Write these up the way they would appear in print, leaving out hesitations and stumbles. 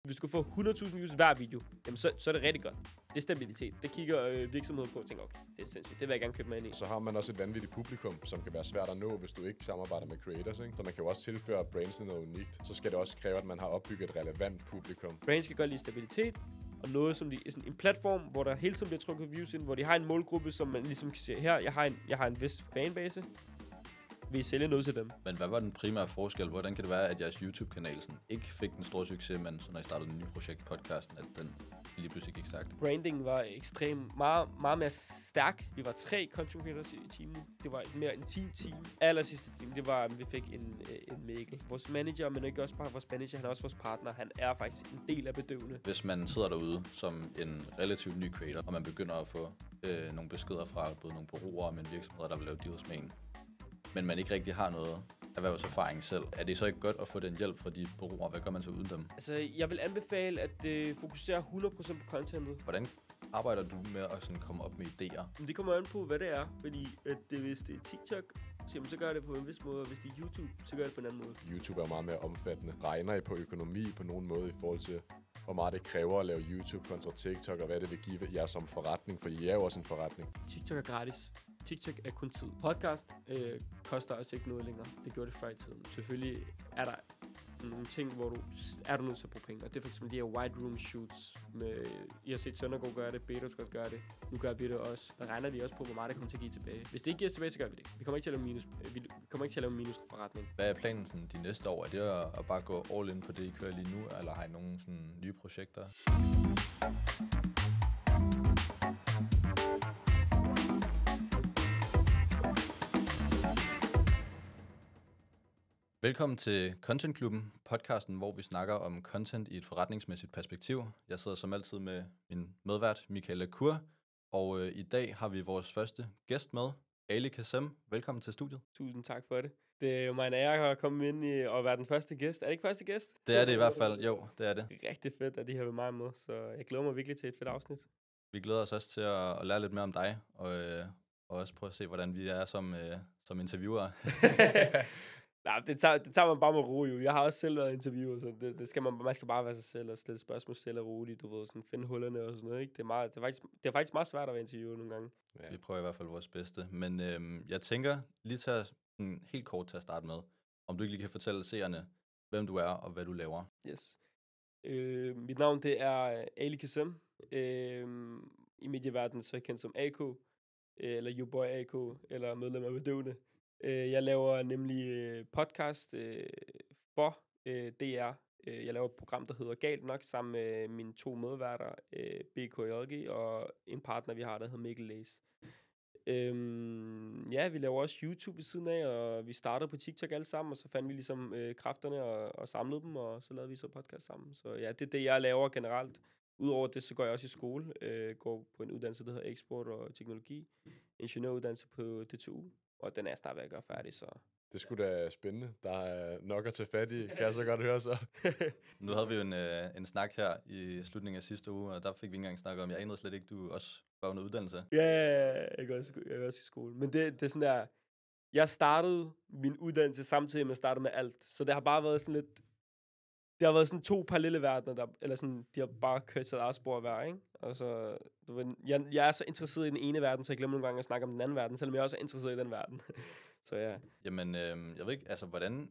Hvis du kan få 100.000 views hver video, jamen så er det rigtig godt. Det er stabilitet. Det kigger virksomheden på og tænker, okay, det er sindssygt. Det vil jeg gerne købe mig ind i. Så har man også et vanvittigt publikum, som kan være svært at nå, hvis du ikke samarbejder med creators, ikke? Så man kan jo også tilføre brands noget unikt. Så skal det også kræve, at man har opbygget et relevant publikum. Brands skal godt lide stabilitet, og noget som sådan en platform, hvor der hele tiden bliver trykket views ind, hvor de har en målgruppe, som man ligesom kan sige, her, jeg har en vis fanbase. Vil I sælge noget til dem? Men hvad var den primære forskel? Hvordan kan det være, at jeres YouTube-kanal sådan ikke fik den store succes, men så når I startede en ny projekt, podcasten, at den lige pludselig gik stærkt? Branding var ekstremt meget mere stærk. Vi var 3 content creators i teamet. Det var et mere intimt team. Allersidste team, det var, at vi fik en Mikkel. Vores manager, men ikke også bare vores manager, han er også vores partner. Han er faktisk en del af bedøvende. Hvis man sidder derude som en relativt ny creator, og man begynder at få nogle beskeder fra både nogle bureauer, men virksomheder, der vil lave deals med en, men man ikke rigtig har noget erhvervserfaring selv. Er det så ikke godt at få den hjælp fra de bureauer? Hvad gør man så uden dem? Altså, jeg vil anbefale at fokusere 100% på contentet. Hvordan arbejder du med at sådan komme op med idéer? Men det kommer an på, hvad det er. Fordi hvis det er TikTok, så gør det på en vis måde, og hvis det er YouTube, så gør det på en anden måde. YouTube er meget mere omfattende. Regner I på økonomi på nogen måde i forhold til, hvor meget det kræver at lave YouTube kontra TikTok, og hvad det vil give jer som forretning? For I er jo også en forretning. TikTok er gratis. TikTok er kun tid. Podcast koster også ikke noget længere. Det gjorde det før i tiden. Selvfølgelig er der nogle ting, hvor du er nødt til at bruge penge. Og det er for eksempel de her white room shoots. I har set Søndergaard gøre det, Beto skal gøre det. Nu gør vi det også. Der regner vi også på, hvor meget det kommer til at give tilbage. Hvis det ikke giver tilbage, så gør vi det. Vi kommer ikke til at lave minus. Vi kommer ikke til at lave minusforretning. Hvad er planen sådan de næste år? Er det at bare gå all in på det, I kører lige nu? Eller har I nogle sådan nye projekter? Velkommen til Content Klubben, podcasten, hvor vi snakker om content i et forretningsmæssigt perspektiv. Jeg sidder som altid med min medvært, Michaela Kur, og i dag har vi vores første gæst med, Ali Kassem. Velkommen til studiet. Tusind tak for det. Det er jo mig en ære at komme ind og være den første gæst. Er det ikke første gæst? Det er det i hvert fald, jo, det er det. Rigtig fedt, at I har været mig med, så jeg glæder mig virkelig til et fedt afsnit. Vi glæder os også til at lære lidt mere om dig, og også prøve at se, hvordan vi er som interviewer. Nej, det tager man bare med ro, jo. Jeg har også selv været interviewer, så det skal man skal bare være sig selv og stille spørgsmål stille og roligt, du ved, sådan finde hullerne og sådan noget, ikke? Det er faktisk meget svært at være interviewer nogle gange. Ja. Vi prøver i hvert fald vores bedste, men jeg tænker lige til at helt kort til at starte med, om du ikke lige kan fortælle seerne, hvem du er og hvad du laver. Yes. Mit navn det er Ali Kassem. I medieverdenen så er jeg kendt som AK, eller YouBoy AK, eller medlem af Bedøvende. Jeg laver nemlig podcast for DR. Jeg laver et program, der hedder Galt Nok, sammen med mine 2 medværter, BKJG, og en partner, vi har, der hedder Mikkel Læs. Ja, vi laver også YouTube ved siden af, og vi startede på TikTok alle sammen, og så fandt vi ligesom kræfterne og samlede dem, og så lavede vi så podcast sammen. Så ja, det er det, jeg laver generelt. Udover det, så går jeg også i skole. Går på en uddannelse, der hedder Eksport og Teknologi. Ingeniøruddannelse på DTU. Og den er snart ved at gøre færdig, så... Det skulle da spændende. Der er nok at tage fat i, kan jeg så godt høre så. Nu havde vi jo en snak her i slutningen af sidste uge, og der fik vi ikke engang snakket om, jeg anede slet ikke, du også var under uddannelse. Ja, jeg går også i skole. Men det er sådan der... Jeg startede min uddannelse samtidig med at starte med alt. Så det har bare været sådan lidt... Det har været sådan 2 parallelle verdener, eller sådan, de har bare kørt sig eget spor hver, ikke? Og så, du ved, jeg er så interesseret i den ene verden, så jeg glemmer nogle gange at snakke om den anden verden, selvom jeg også er interesseret i den verden. Så ja. Jamen, jeg ved ikke, altså, hvordan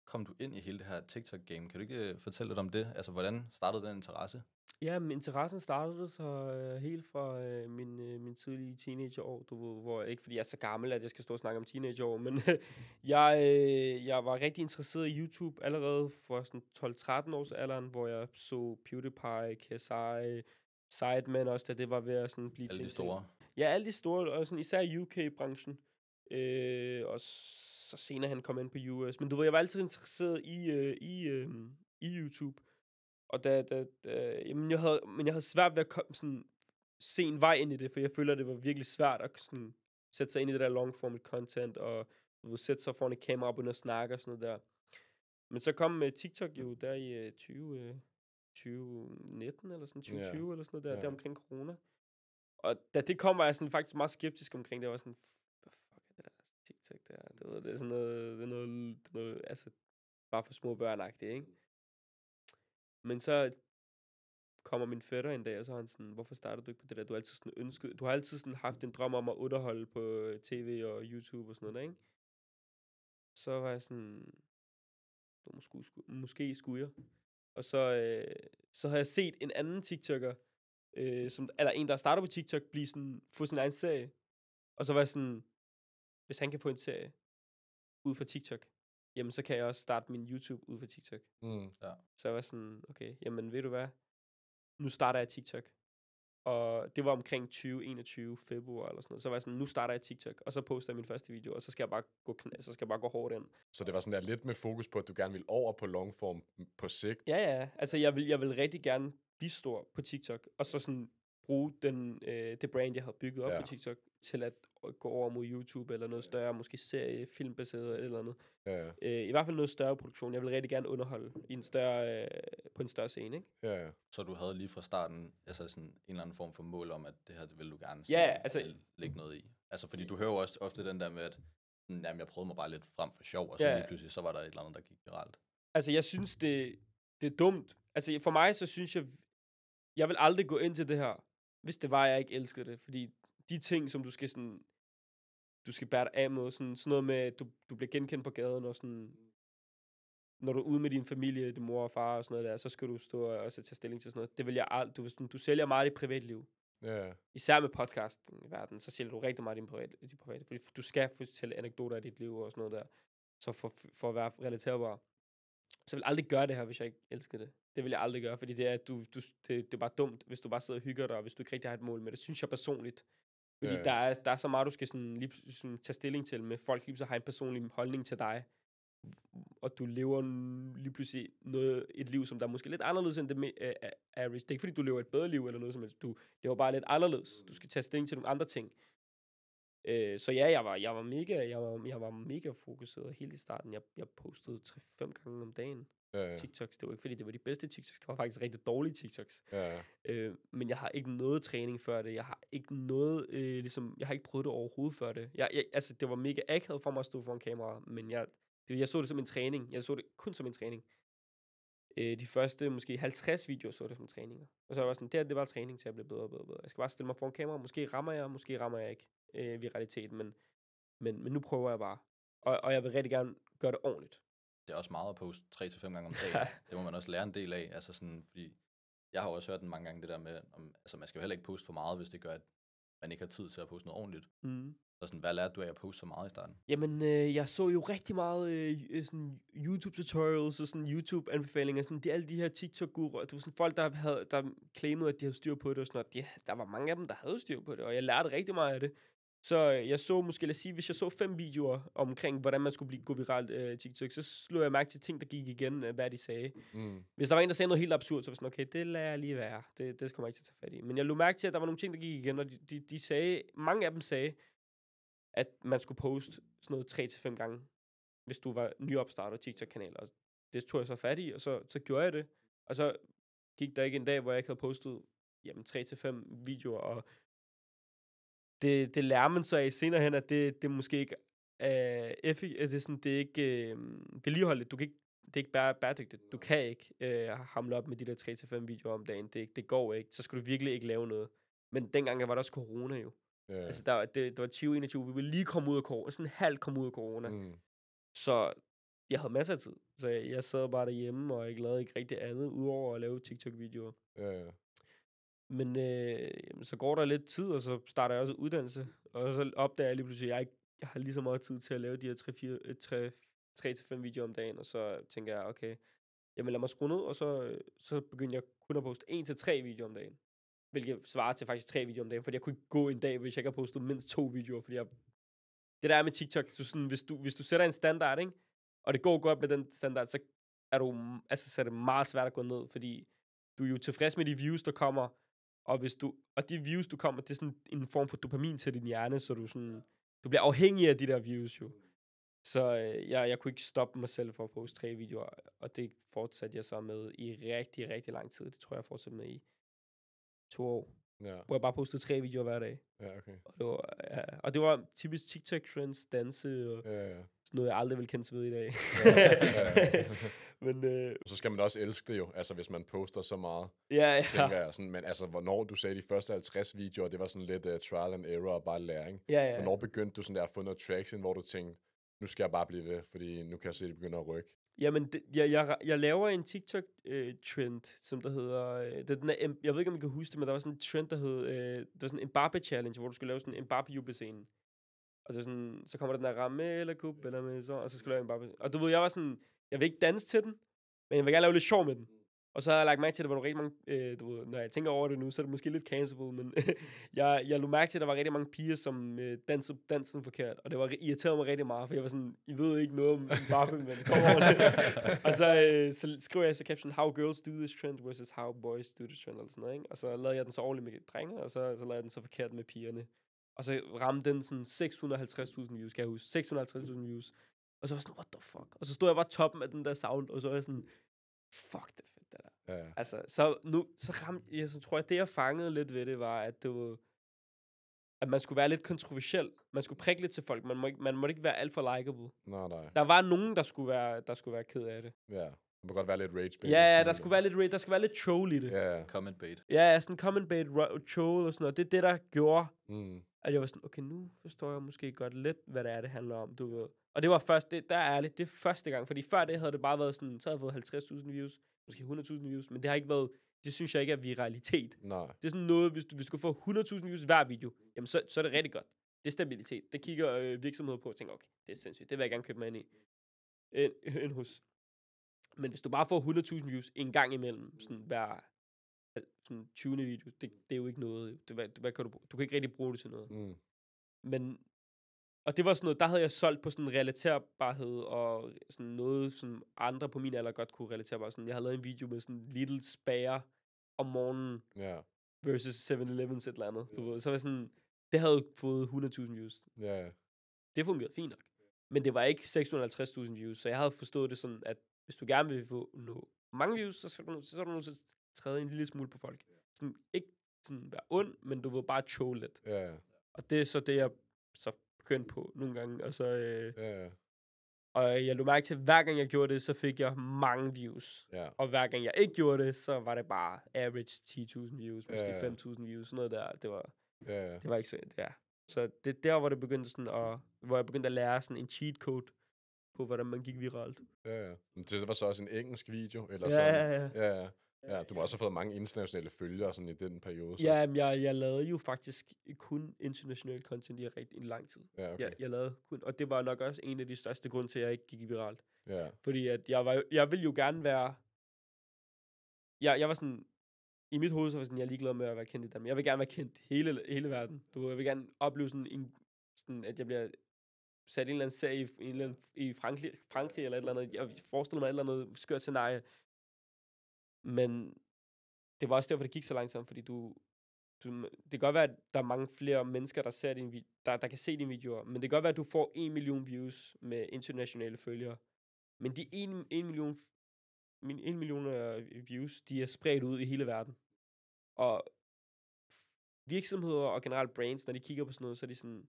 kom du ind i hele det her TikTok-game? Kan du ikke fortælle lidt om det? Altså, hvordan startede den interesse? Ja, men interessen startede så helt fra min tidlige teenageår, du ved, hvor ikke fordi jeg er så gammel, at jeg skal stå og snakke om teenageår, men jeg var rigtig interesseret i YouTube allerede for sådan 12-13 års alderen, hvor jeg så PewDiePie, KSI, Sidemen også, da det var ved at sådan blive til. Alle de store? Ja, alle de store, og sådan, især i UK-branchen. Og så senere han kom ind på US. Men du ved, jeg var altid interesseret i YouTube. Og jamen jeg havde svært ved at sådan, se en vej ind i det, for jeg føler, det var virkelig svært at sådan, sætte sig ind i det der long-form content, og sætte sig foran et kamera op og snakke og sådan noget der. Men så kom TikTok jo der i 2019 eller sådan 2020 eller sådan noget der, der omkring corona. Og da det kom, var jeg sådan faktisk meget skeptisk omkring det. Jeg var sådan, hvad fuck er det der TikTok der? Det er sådan noget, det er noget altså bare for små børn-agtigt, ikke? Men så kommer min fætter en dag, og så er han sådan, hvorfor starter du ikke på det der? Du har altid sådan haft en drøm om at underholde på tv og YouTube og sådan noget, ikke? Så var jeg sådan, måske skulle jeg. Og så har jeg set en anden TikToker, eller en, der starter på TikTok, få sin egen serie. Og så var jeg sådan, hvis han kan få en serie ud fra TikTok, jamen så kan jeg også starte min YouTube ud fra TikTok. Ja. Så jeg var sådan, okay, jamen ved du hvad? Nu starter jeg TikTok. Og det var omkring 2021 februar eller sådan noget. Så var jeg sådan, nu starter jeg TikTok, og så poster jeg min første video, og så skal jeg bare gå hårdt ind. Så det var sådan der lidt med fokus på, at du gerne ville over på longform på sigt? Ja. Altså, jeg vil rigtig gerne blive stor på TikTok, og så sådan bruge det brand, jeg har bygget op på TikTok, til at gå over mod YouTube eller noget større, måske serie, filmbaseret eller andet. I hvert fald noget større produktion. Jeg vil rigtig gerne underholde på en større scene, ikke? Ja. Så du havde lige fra starten altså sådan en eller anden form for mål om, at det her det ville du gerne lægge noget i? Altså, fordi du hører jo også ofte den der med, at jamen, jeg prøvede mig bare lidt frem for sjov, og så lige pludselig, så var der et eller andet, der gik viralt. Altså, jeg synes, det er dumt. Altså, for mig, så synes jeg vil aldrig gå ind til det her, hvis det var, jeg ikke elskede det. Fordi de ting, som du skal bære dig af med, sådan noget med, at du bliver genkendt på gaden, og sådan, når du er ude med din familie, din mor og far og sådan noget der, så skal du stå og så tage stilling til sådan noget. Det vil jeg aldrig. Du sælger meget i privatliv. Især med podcasten i verden, så sælger du rigtig meget i dit private. Fordi du skal fortælle anekdoter af dit liv og sådan noget der, så for at være relaterbar. Så jeg vil aldrig gøre det her, hvis jeg ikke elsker det. Det vil jeg aldrig gøre, fordi det er bare dumt, hvis du bare sidder og hygger dig, og hvis du ikke rigtig har et mål med det. Synes jeg personligt. Fordi der er så meget, du skal sådan tage stilling til med folk, lige så har en personlig holdning til dig, og du lever lige pludselig et liv, som der er måske lidt anderledes end det average. Det er ikke fordi, du lever et bedre liv eller noget som helst. Du lever bare lidt anderledes. Du skal tage stilling til nogle andre ting. Så ja, jeg var mega fokuseret helt i starten. Jeg postede 3-5 gange om dagen. TikToks. Det var ikke fordi, det var de bedste TikToks. Det var faktisk rigtig dårlige TikToks. Men jeg har ikke noget træning før det. Jeg har ikke noget, jeg har ikke prøvet det overhovedet før det. Altså, det var mega akavet for mig at stå foran kamera, men jeg så det som en træning. Jeg så det kun som en træning. De første, måske 50 videoer, så det som træninger. Og så var jeg sådan, det var træning til at blive bedre og bedre. Jeg skal bare stille mig foran kamera. Måske rammer jeg ikke viraliteten, men nu prøver jeg bare. Og jeg vil rigtig gerne gøre det ordentligt. Det er også meget at poste 3-5 gange om dagen. Det må man også lære en del af. Altså sådan, fordi jeg har også hørt den mange gange, det der med, altså man skal jo heller ikke poste for meget, hvis det gør, at man ikke har tid til at poste noget ordentligt. Så sådan, hvad lærte du af at poste så meget i starten? Jamen, jeg så jo rigtig meget sådan YouTube-tutorials og sådan YouTube-anbefalinger. Sådan, alle de her TikTok-guruer. Det var sådan folk, der claimede, at de havde styr på det. Og sådan noget. Der var mange af dem, der havde styr på det, og jeg lærte rigtig meget af det. Så jeg så måske, lad os sige, hvis jeg så 5 videoer omkring, hvordan man skulle gå viralt TikTok, så slog jeg mærke til ting, der gik igen, hvad de sagde. Hvis der var en, der sagde noget helt absurd, så var sådan, okay, det lader jeg lige være. Det kommer jeg ikke til at tage fat i. Men jeg lå mærke til, at der var nogle ting, der gik igen, og de sagde, mange af dem sagde, at man skulle poste sådan noget 3-5 gange, hvis du var nyopstartet TikTok-kanal. Og det tog jeg så fat i, og så gjorde jeg det. Og så gik der ikke en dag, hvor jeg ikke havde postet 3-5 videoer, og det lærer man så af senere hen, at det måske ikke det er ikke vedligeholdeligt. Det er ikke bæredygtigt. Du kan ikke hamle op med de der 3-5 videoer om dagen. Det går ikke. Så skal du virkelig ikke lave noget. Men dengang var der også corona jo. Altså det var 2021. Vi ville lige komme ud af corona. Sådan halvt komme ud af corona. Så jeg havde masser af tid. Så jeg sad bare derhjemme, og jeg lavede ikke rigtig andet, udover at lave TikTok-videoer. Men så går der lidt tid, og så starter jeg også uddannelse. Og så opdager jeg lige pludselig, at jeg har lige så meget tid til at lave de her 3-5 videoer om dagen. Og så tænker jeg, okay, jamen lad mig skrue ned, og så begyndte jeg kun at poste 1-3 videoer om dagen. Hvilket svarer til faktisk 3 videoer om dagen, fordi jeg kunne ikke gå en dag, hvis jeg ikke har postet mindst 2 videoer, fordi det der er med TikTok, hvis du sætter en standard, ikke? Og det går godt med den standard, så er det meget svært at gå ned, fordi du er jo tilfreds med de views, der kommer, og de views, du kommer, det er sådan en form for dopamin til din hjerne, så du bliver afhængig af de der views jo. Så jeg kunne ikke stoppe mig selv for at poste 3 videoer, og det fortsatte jeg så med i rigtig, rigtig lang tid. Det tror jeg fortsatte med i 2 år. Hvor jeg bare postede 3 videoer hver dag. Ja, okay. Og det var typisk TikTok-trends, danse og sådan noget, jeg aldrig vil kende sig ved i dag. Men Så skal man også elske det jo, altså hvis man poster så meget, ja. tænker jeg sådan. Men altså, hvornår du sagde de første 50 videoer, det var sådan lidt trial and error og bare læring. Ja. Hvornår begyndte du sådan der at få noget traction, hvor du tænkte, nu skal jeg bare blive ved, fordi nu kan jeg se, at det begynder at rykke? Jamen, jeg laver en TikTok-trend, som der hedder... den er, jeg ved ikke, om I kan huske det, men der var sådan en trend, der hed... der var sådan en Mbappe-challenge, hvor du skulle lave sådan en Mbappe-jubelscene. Og det er sådan, så kommer der den der ramme, eller kub, eller med så, og så skal du lave en Mbappe. Og du ved, jeg var sådan... Jeg vil ikke danse til den, men jeg vil gerne lave lidt sjov med den. Og så havde jeg lagt mærke til, at der var rigtig mange... du ved, når jeg tænker over det nu, så er det måske lidt cancelable, men jeg lå mærke til, at der var rigtig mange piger, som dansede dansen forkert. Og det var irriterede mig rigtig meget, for jeg var sådan, I ved ikke noget om Mbappe, men kom over det. Og så skrev jeg så caption, how girls do this trend versus how boys do this trend, eller sådan noget, ikke? Og så lavede jeg den så ordentligt med drenge, og så lavede jeg den så forkert med pigerne. Og så ramte den sådan 650.000 views, kan jeg huske. 650.000 views. Og så var jeg sådan, what the fuck? Og så stod jeg bare toppen af den der sound, og så var jeg sådan, fuck, det er fedt, det der. Ja. Altså, så ramte jeg, så tror jeg, det jeg fangede lidt ved det, var, at at man skulle være lidt kontroversiel. Man skulle prikke lidt til folk. Man måtte ikke være alt for likeable. Nej. Der var nogen, der skulle være ked af det. Ja, det må godt være lidt rage bait. Ja, der skulle være lidt troll i det. Ja. Comment bait. Ja, sådan comment bait, troll og sådan noget. Det er det, der gjorde, at jeg var sådan, okay, nu forstår jeg måske godt lidt, hvad det handler om, du ved. Og det var først, der er ærligt, det er første gang. Fordi før det havde det bare været sådan, så havde jeg fået 50.000 views, måske 100.000 views, men det har ikke været, det synes jeg ikke er viralitet. Nej. Det er sådan noget, hvis du får 100.000 views hver video, jamen så er det rigtig godt. Det er stabilitet. Det kigger virksomheder på og tænker, okay, det er sindssygt, det vil jeg gerne købe mig ind i. Ind hos. Men hvis du bare får 100.000 views en gang imellem, sådan hver sådan 20. video, det er jo ikke noget. Hvad kan du kan ikke rigtig bruge det til noget. Men, og det var sådan noget, der havde jeg solgt på sådan relaterbarhed, og sådan noget, som andre på min alder godt kunne relatere bare sådan. Jeg havde lavet en video med sådan Little Spare om morgenen, versus 7-Elevens et eller andet. Du ved. Så var sådan, det havde fået 100.000 views. Ja. Det fungerede fint nok. Men det var ikke 650.000 views, så jeg havde forstået det sådan, at hvis du gerne vil få mange views, så er du nødt til at træde en lille smule på folk. Sådan, ikke sådan være ond, men du vil bare troll lidt. Ja. Og det er så det, jeg så begyndte på nogle gange. Og så, og jeg lå mærke til, at hver gang jeg gjorde det, så fik jeg mange views. Ja. Og hver gang jeg ikke gjorde det, så var det bare average 10.000 views, måske 5.000 views, sådan noget der. Det var ikke så, Så det der, hvor det begyndte sådan hvor jeg begyndte at lære sådan en cheat code på, hvordan man gik viralt. Ja. Men det var så også en engelsk video, eller Ja. Ja, du har også fået mange internationale følgere sådan i den periode. Så. Ja, jeg lavede jo faktisk kun international content i en lang tid. Ja, okay. Jeg lavede kun, og det var nok også en af de største grunde til, at jeg ikke gik viralt. Ja. Fordi at jeg ville jo gerne være, jeg var sådan, i mit hoved så var sådan, jeg er ligeglad med at være kendt i Danmark. Jeg vil gerne være kendt hele verden. Jeg vil gerne opleve sådan at jeg bliver sat en eller anden serie i Frankrig eller et eller andet. Jeg forestiller mig et eller andet skørt scenarie. Men det var også derfor, det gik så langsomt, fordi det kan godt være, at der er mange flere mennesker, der ser der kan se dine videoer, men det kan godt være, at du får 1 million views med internationale følgere. Men de 1 million views, de er spredt ud i hele verden. Og virksomheder og generelt brands, når de kigger på sådan noget, så er de sådan,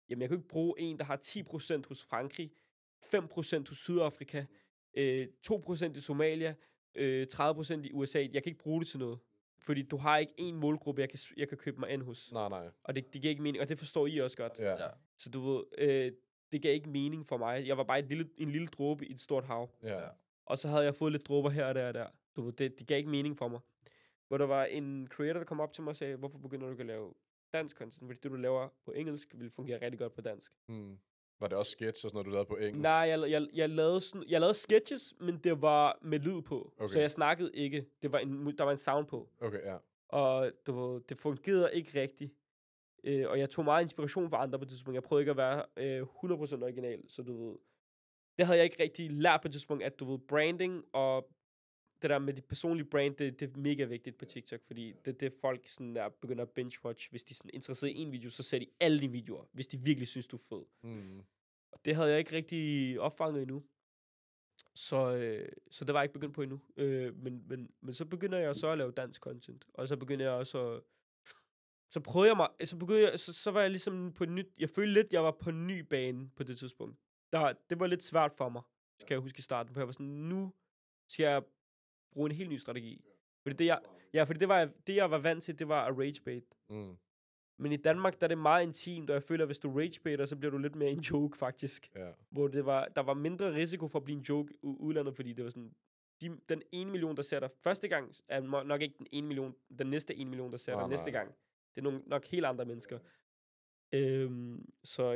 jamen jeg kan ikke bruge en, der har 10% hos Frankrig, 5% hos Sydafrika, 2% i Somalia, 30% i USA. Jeg kan ikke bruge det til noget. Fordi du har ikke en målgruppe, jeg kan købe mig ind hos. Nej. Og det giver ikke mening, og det forstår I også godt. Ja. Så du ved, det gav ikke mening for mig. Jeg var bare en lille dråbe i et stort hav. Ja. Og så havde jeg fået lidt dråber her og der og der. Du ved, det gav ikke mening for mig. Hvor der var en creator, der kom op til mig og sagde, hvorfor begynder du ikke at lave dansk content? Fordi det, du laver på engelsk, vil fungere rigtig godt på dansk. Var det også sketch og sådan noget, du lavede på engelsk? Nej, jeg lavede sketches, men det var med lyd på. Okay. Så jeg snakkede ikke. Der var en sound på. Okay, ja. Og det fungerede ikke rigtigt. Og jeg tog meget inspiration fra andre på det tidspunkt. Jeg prøvede ikke at være 100% original. Så du ved, det havde jeg ikke rigtig lært på det tidspunkt, at du ved, branding og det der med det personlige brand, det er mega vigtigt på TikTok, fordi det folk sådan der begynder at binge-watch. Hvis de sådan interesseret i en video, så ser de alle de videoer, hvis de virkelig synes, du er fed. Og det havde jeg ikke rigtig opfanget endnu. Så det var jeg ikke begyndt på endnu. Men så begynder jeg så at lave dansk content. Og så begynder jeg også så prøvede jeg mig, så var jeg ligesom på nyt, jeg følte lidt, jeg var på en ny bane på det tidspunkt. Det var lidt svært for mig, kan jeg huske i starten, for jeg var sådan, nu skal jeg bruge en helt ny strategi. Fordi det jeg var vant til, det var at ragebait. Men i Danmark, der er det meget intimt, og jeg føler, at hvis du ragebaiter, så bliver du lidt mere en joke, faktisk. Ja. Hvor der var mindre risiko for at blive en joke i udlandet, fordi det var sådan, den 1 million, der ser dig første gang, er nok ikke den 1 million, den næste 1 million, der ser dig næste gang. Det er nok helt andre mennesker. Så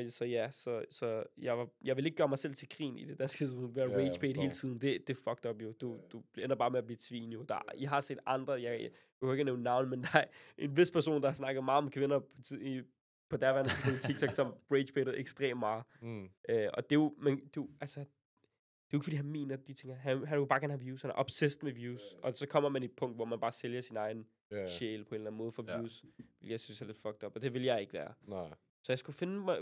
jeg vil ikke gøre mig selv til grin i det danske ved at ragebait hele tiden. Det er fucked up jo. Du ender bare med at blive et svin jo. I har set andre, jeg behøver ikke nævne navn, men der er en vis person, der har snakket meget om kvinder på derværende tidspunkt TikTok, som ragebaiter ekstremt meget. Og det er jo, altså, det er jo ikke fordi han mener de ting. Han vil bare gerne have views. Han er obsessed med views. Og så kommer man i et punkt, hvor man bare sælger sin egen sjæl på en eller anden måde for views. Jeg synes er lidt fucked up, og det vil jeg ikke være. Nej. Så jeg skulle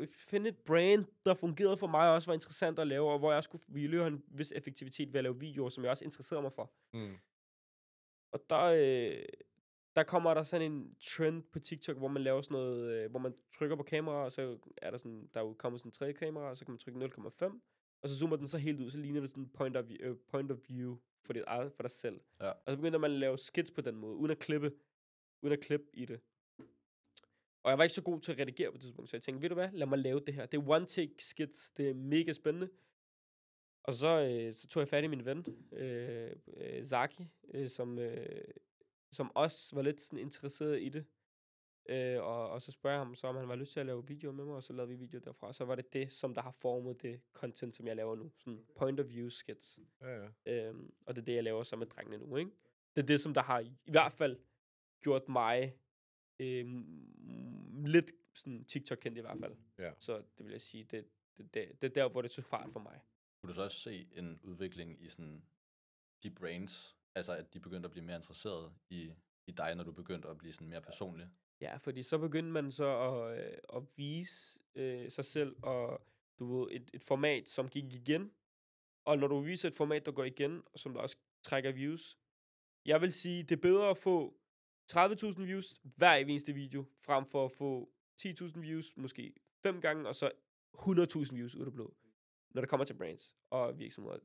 finde et brand, der fungerede for mig, og også var interessant at lave, og hvor jeg ville have en vis effektivitet ved at lave videoer, som jeg også interesserede mig for. Og der kommer der sådan en trend på TikTok, hvor man laver sådan noget, hvor man trykker på kamera, og så er der sådan, der kommer sådan en 3 kamera, og så kan man trykke 0,5, og så zoomer den så helt ud, så ligner det sådan en point of view for dig selv. Ja. Og så begynder man at lave skits på den måde, uden at klippe i det. Og jeg var ikke så god til at redigere på det tidspunkt, så jeg tænkte, ved du hvad, lad mig lave det her. Det er one take skits, det er mega spændende. Og så tog jeg fat i min ven, Zaki, som også var lidt sådan interesseret i det. Og så spørger jeg ham så, om han var lyst til at lave videoer med mig, og så lavede vi videoer derfra. Så var det, som der har formet det content, som jeg laver nu. Sådan point of view skits. Ja. Og det er det, jeg laver sammen med drengene nu, ikke? Det er det, som der har i hvert fald gjort mig lidt sådan TikTok-kendt i hvert fald. Ja. Så det vil jeg sige, det er der, hvor det tog fart for mig. Kunne du så også se en udvikling i sådan de brains, altså at de begyndte at blive mere interesseret i dig, når du begyndte at blive sådan mere personlig? Ja, fordi så begyndte man så at vise sig selv, og du ved, et format, som gik igen. Og når du viser et format, der går igen, og som der også trækker views, jeg vil sige, det er bedre at få 30.000 views hver eneste video, frem for at få 10.000 views, måske 5 gange, og så 100.000 views ud af blå, når det kommer til brands og virksomheder.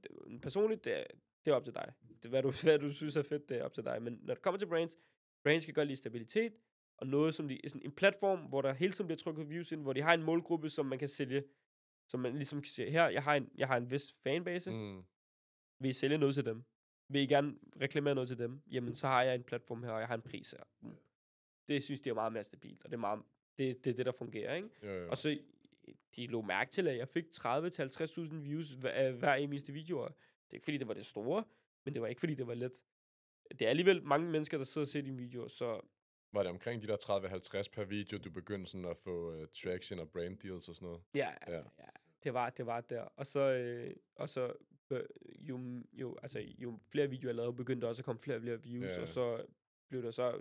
Personligt, det er op til dig. Det, hvad du synes er fedt, det er op til dig. Men når det kommer til brands kan godt lide stabilitet, og noget som sådan en platform, hvor der hele tiden bliver trykket views ind, hvor de har en målgruppe, som man kan sælge, som man ligesom kan sige, her, jeg har en vis fanbase, vil I sælge noget til dem? Vil I gerne reklamere noget til dem? Jamen, så har jeg en platform her, og jeg har en pris her. Det synes de er meget mere stabilt, og det er det, der fungerer, ikke? Jo. Og så, de lå mærke til, at jeg fik 30-50.000 views hver eneste videoer. Det er ikke, fordi det var det store, men det var ikke, fordi det var let. Det er alligevel mange mennesker, der sidder og ser dine videoer, så... Var det omkring de der 30-50 per video, du begyndte sådan at få traction og brand deals og sådan noget? Ja. Det var der. Og så jo flere videoer jeg lavede, begyndte også at komme flere views, og så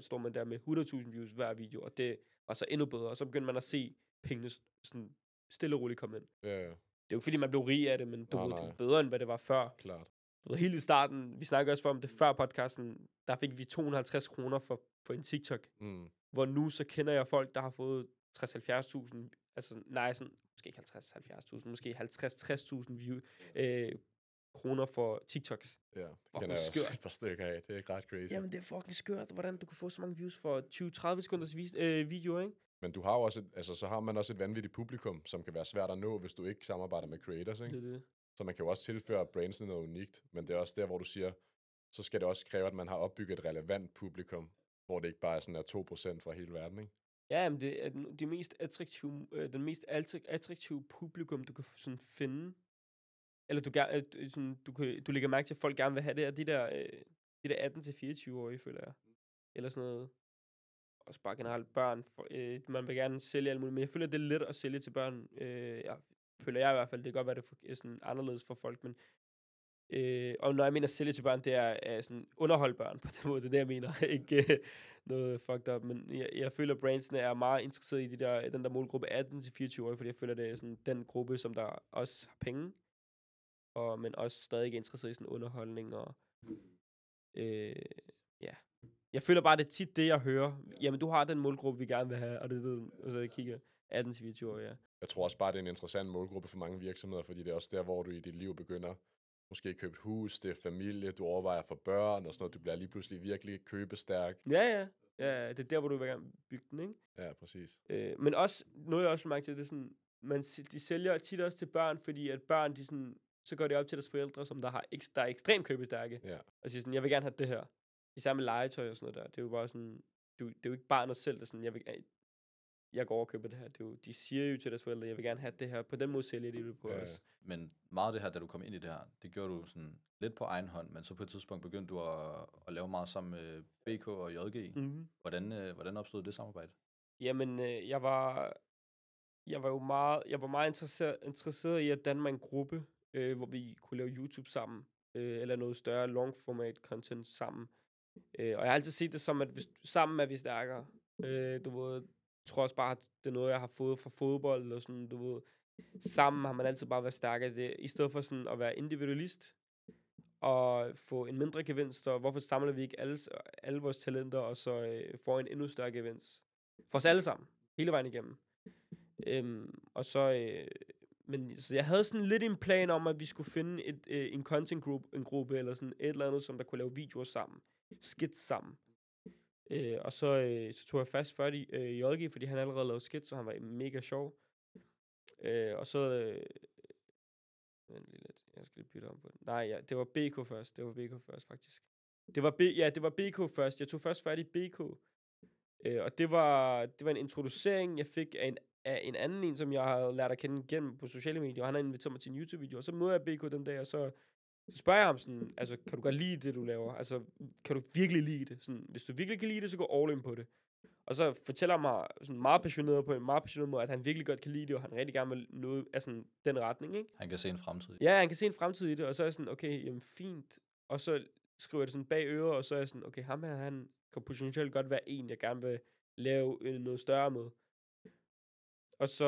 stod man der med 100.000 views hver video, og det var så endnu bedre, og så begyndte man at se pengene sådan stille og roligt komme ind. Ja. Det er jo ikke, fordi man blev rig af det, men det var bedre, end hvad det var før. Klart. Helt i starten, vi snakkede også om det før podcasten, der fik vi 250 kroner for en TikTok. Hvor nu så kender jeg folk, der har fået 60-70.000, altså nej, sådan, måske ikke 50-70.000, måske 50-60.000 kroner for TikToks. Ja, det kender jeg også et par stykker af. Det er ret crazy. Jamen, det er fucking skørt, hvordan du kan få så mange views for 20-30 sekunders videoer, ikke? Men du har jo også så har man også et vanvittigt publikum, som kan være svært at nå, hvis du ikke samarbejder med creators, ikke? Det. Så man kan jo også tilføre brandsene noget unikt, men det er også der, hvor du siger, så skal det også kræve, at man har opbygget et relevant publikum, hvor det ikke bare er sådan 2% fra hele verden, ikke? Ja, men det er den mest attraktive publikum, du kan sådan finde. Eller du lægger mærke til, at folk gerne vil have det, er de der 18-24-årige, føler jeg. Eller sådan noget. Også bare generelt børn. Man vil gerne sælge alt muligt, men jeg føler, at det er let at sælge til børn. Føler jeg i hvert fald, det kan godt være, det er sådan anderledes for folk, men og når jeg mener sælge til børn, det er sådan underholde børn på den måde, det er det, jeg mener. Ikke noget fucked up, men jeg føler, at brandsene er meget interesseret i den der målgruppe 18-24-årige, fordi jeg føler, det er sådan den gruppe, som der også har penge, men også stadig er interesseret i sådan underholdning, og ja. Jeg føler bare, det er tit det, jeg hører. Jamen, du har den målgruppe, vi gerne vil have, og så jeg kigger 18-24 år, ja. Jeg tror også bare, det er en interessant målgruppe for mange virksomheder, fordi det er også der, hvor du i dit liv begynder måske købt hus, det er familie, du overvejer for børn og sådan noget, du bliver lige pludselig virkelig købestærk. Ja, det er der, hvor du vil gerne bygge den, ikke? Ja, præcis. Men også, noget jeg også mærke til, det er sådan, de sælger tit også til børn, fordi at børn, de sådan, så går det op til deres forældre, som der er ekstremt købestærke. Ja. Og siger sådan, jeg vil gerne have det her. Især med legetøj og sådan noget der. Det er jo bare sådan, det er jo ikke barnet selv, der er sådan, jeg går over og køber det her. De siger jo til deres forældre, jeg vil gerne have det her. På den måde sælger de det på os. Men meget af det her, da du kom ind i det her, det gjorde du sådan lidt på egen hånd, men så på et tidspunkt begyndte du at lave meget sammen med BK og JG. Mm-hmm. Hvordan opstod det samarbejde? Jamen, jeg var meget interesseret i at danne mig en gruppe, hvor vi kunne lave YouTube sammen, eller noget større long format content sammen. Og jeg har altid set det som, at sammen er vi stærkere. Du ved, jeg tror også bare, at det er noget, jeg har fået fra fodbold, eller sådan, du ved, sammen har man altid bare været stærkere. I stedet for sådan at være individualist, og få en mindre gevinst, og hvorfor samler vi ikke alle vores talenter, og så får en endnu større gevinst? For os alle sammen, hele vejen igennem. Og så, så jeg havde sådan lidt en plan om, at vi skulle finde en content group, en gruppe, eller sådan et eller andet, som der kunne lave videoer sammen, skits sammen. Og så tog jeg fast fat i JG, fordi han allerede lavede skits, så han var mega sjov. Og så, vent lige lidt, jeg skal lige bytte om på den. Nej, ja, det var BK først, faktisk. Det var BK først. Jeg tog først fat i BK. Og det var en introducering, jeg fik af en anden en, som jeg havde lært at kende gennem på sociale medier, og han har inviteret mig til en YouTube-video, og så møder jeg BK den dag, og så spørger jeg ham sådan, altså, kan du godt lide det, du laver? Altså, kan du virkelig lide det? Sådan, hvis du virkelig kan lide det, så gå all in på det. Og så fortæller han mig sådan meget passioneret måde, at han virkelig godt kan lide det, og han rigtig gerne vil noget af sådan den retning, ikke? Han kan se en fremtid. Ja, han kan se en fremtid i det, og så er jeg sådan, okay, jamen fint. Og så skriver jeg det sådan bag øret, og så er jeg sådan, okay, ham her, han kan potentielt godt være en, jeg gerne vil lave noget større med. Og så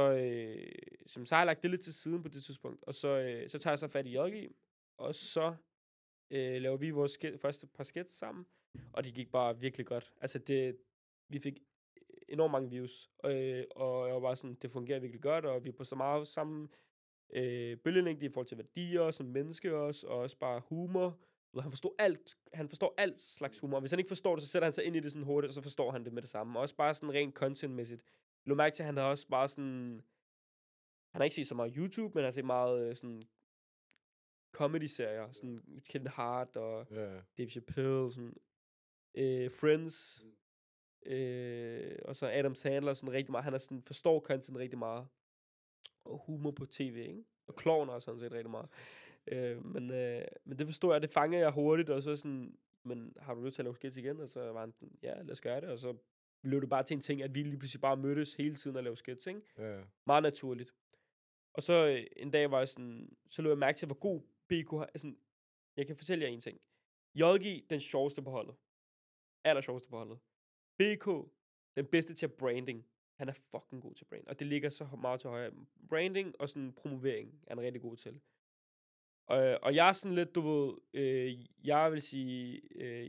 har jeg lagt det lidt til siden på det tidspunkt, og så tager jeg så fat i JG, og så laver vi vores første par skits sammen, og det gik bare virkelig godt. Altså vi fik enormt mange views, og jeg var bare sådan, det fungerer virkelig godt, og vi er på så meget samme bølgelængde i forhold til værdier, som menneske også, og også bare humor. Han forstår alt slags humor, og hvis han ikke forstår det, så sætter han sig ind i det sådan hurtigt, og så forstår han det med det samme. Også bare sådan rent contentmæssigt. Jeg lå mærke til, at han har også bare sådan, han har ikke set så meget YouTube, men han har set meget sådan comedy-serier, sådan Kevin Hart og Dave Chappelle, sådan Friends, og så Adam Sandler, sådan rigtig meget. Han er sådan, forstår content rigtig meget, og humor på tv, ikke? Og klovner også sådan set rigtig meget. Men det forstod jeg, det fangede jeg hurtigt, og så sådan, men har du lyst til at lave skits igen? Og så var han sådan, ja, lad os gøre det, og så blev det bare til en ting, at vi lige pludselig bare mødtes hele tiden og lavede skits, ikke? Meget naturligt. Og så en dag var jeg sådan, så lå jeg mærke til, hvor god BK har, sådan, jeg kan fortælle jer en ting. JG, den sjoveste på holdet. Aller sjoveste på holdet. BK, den bedste til branding. Han er fucking god til branding. Og det ligger så meget til højre. Branding og sådan promovering er han rigtig god til. Og jeg er sådan lidt, du ved, jeg vil sige,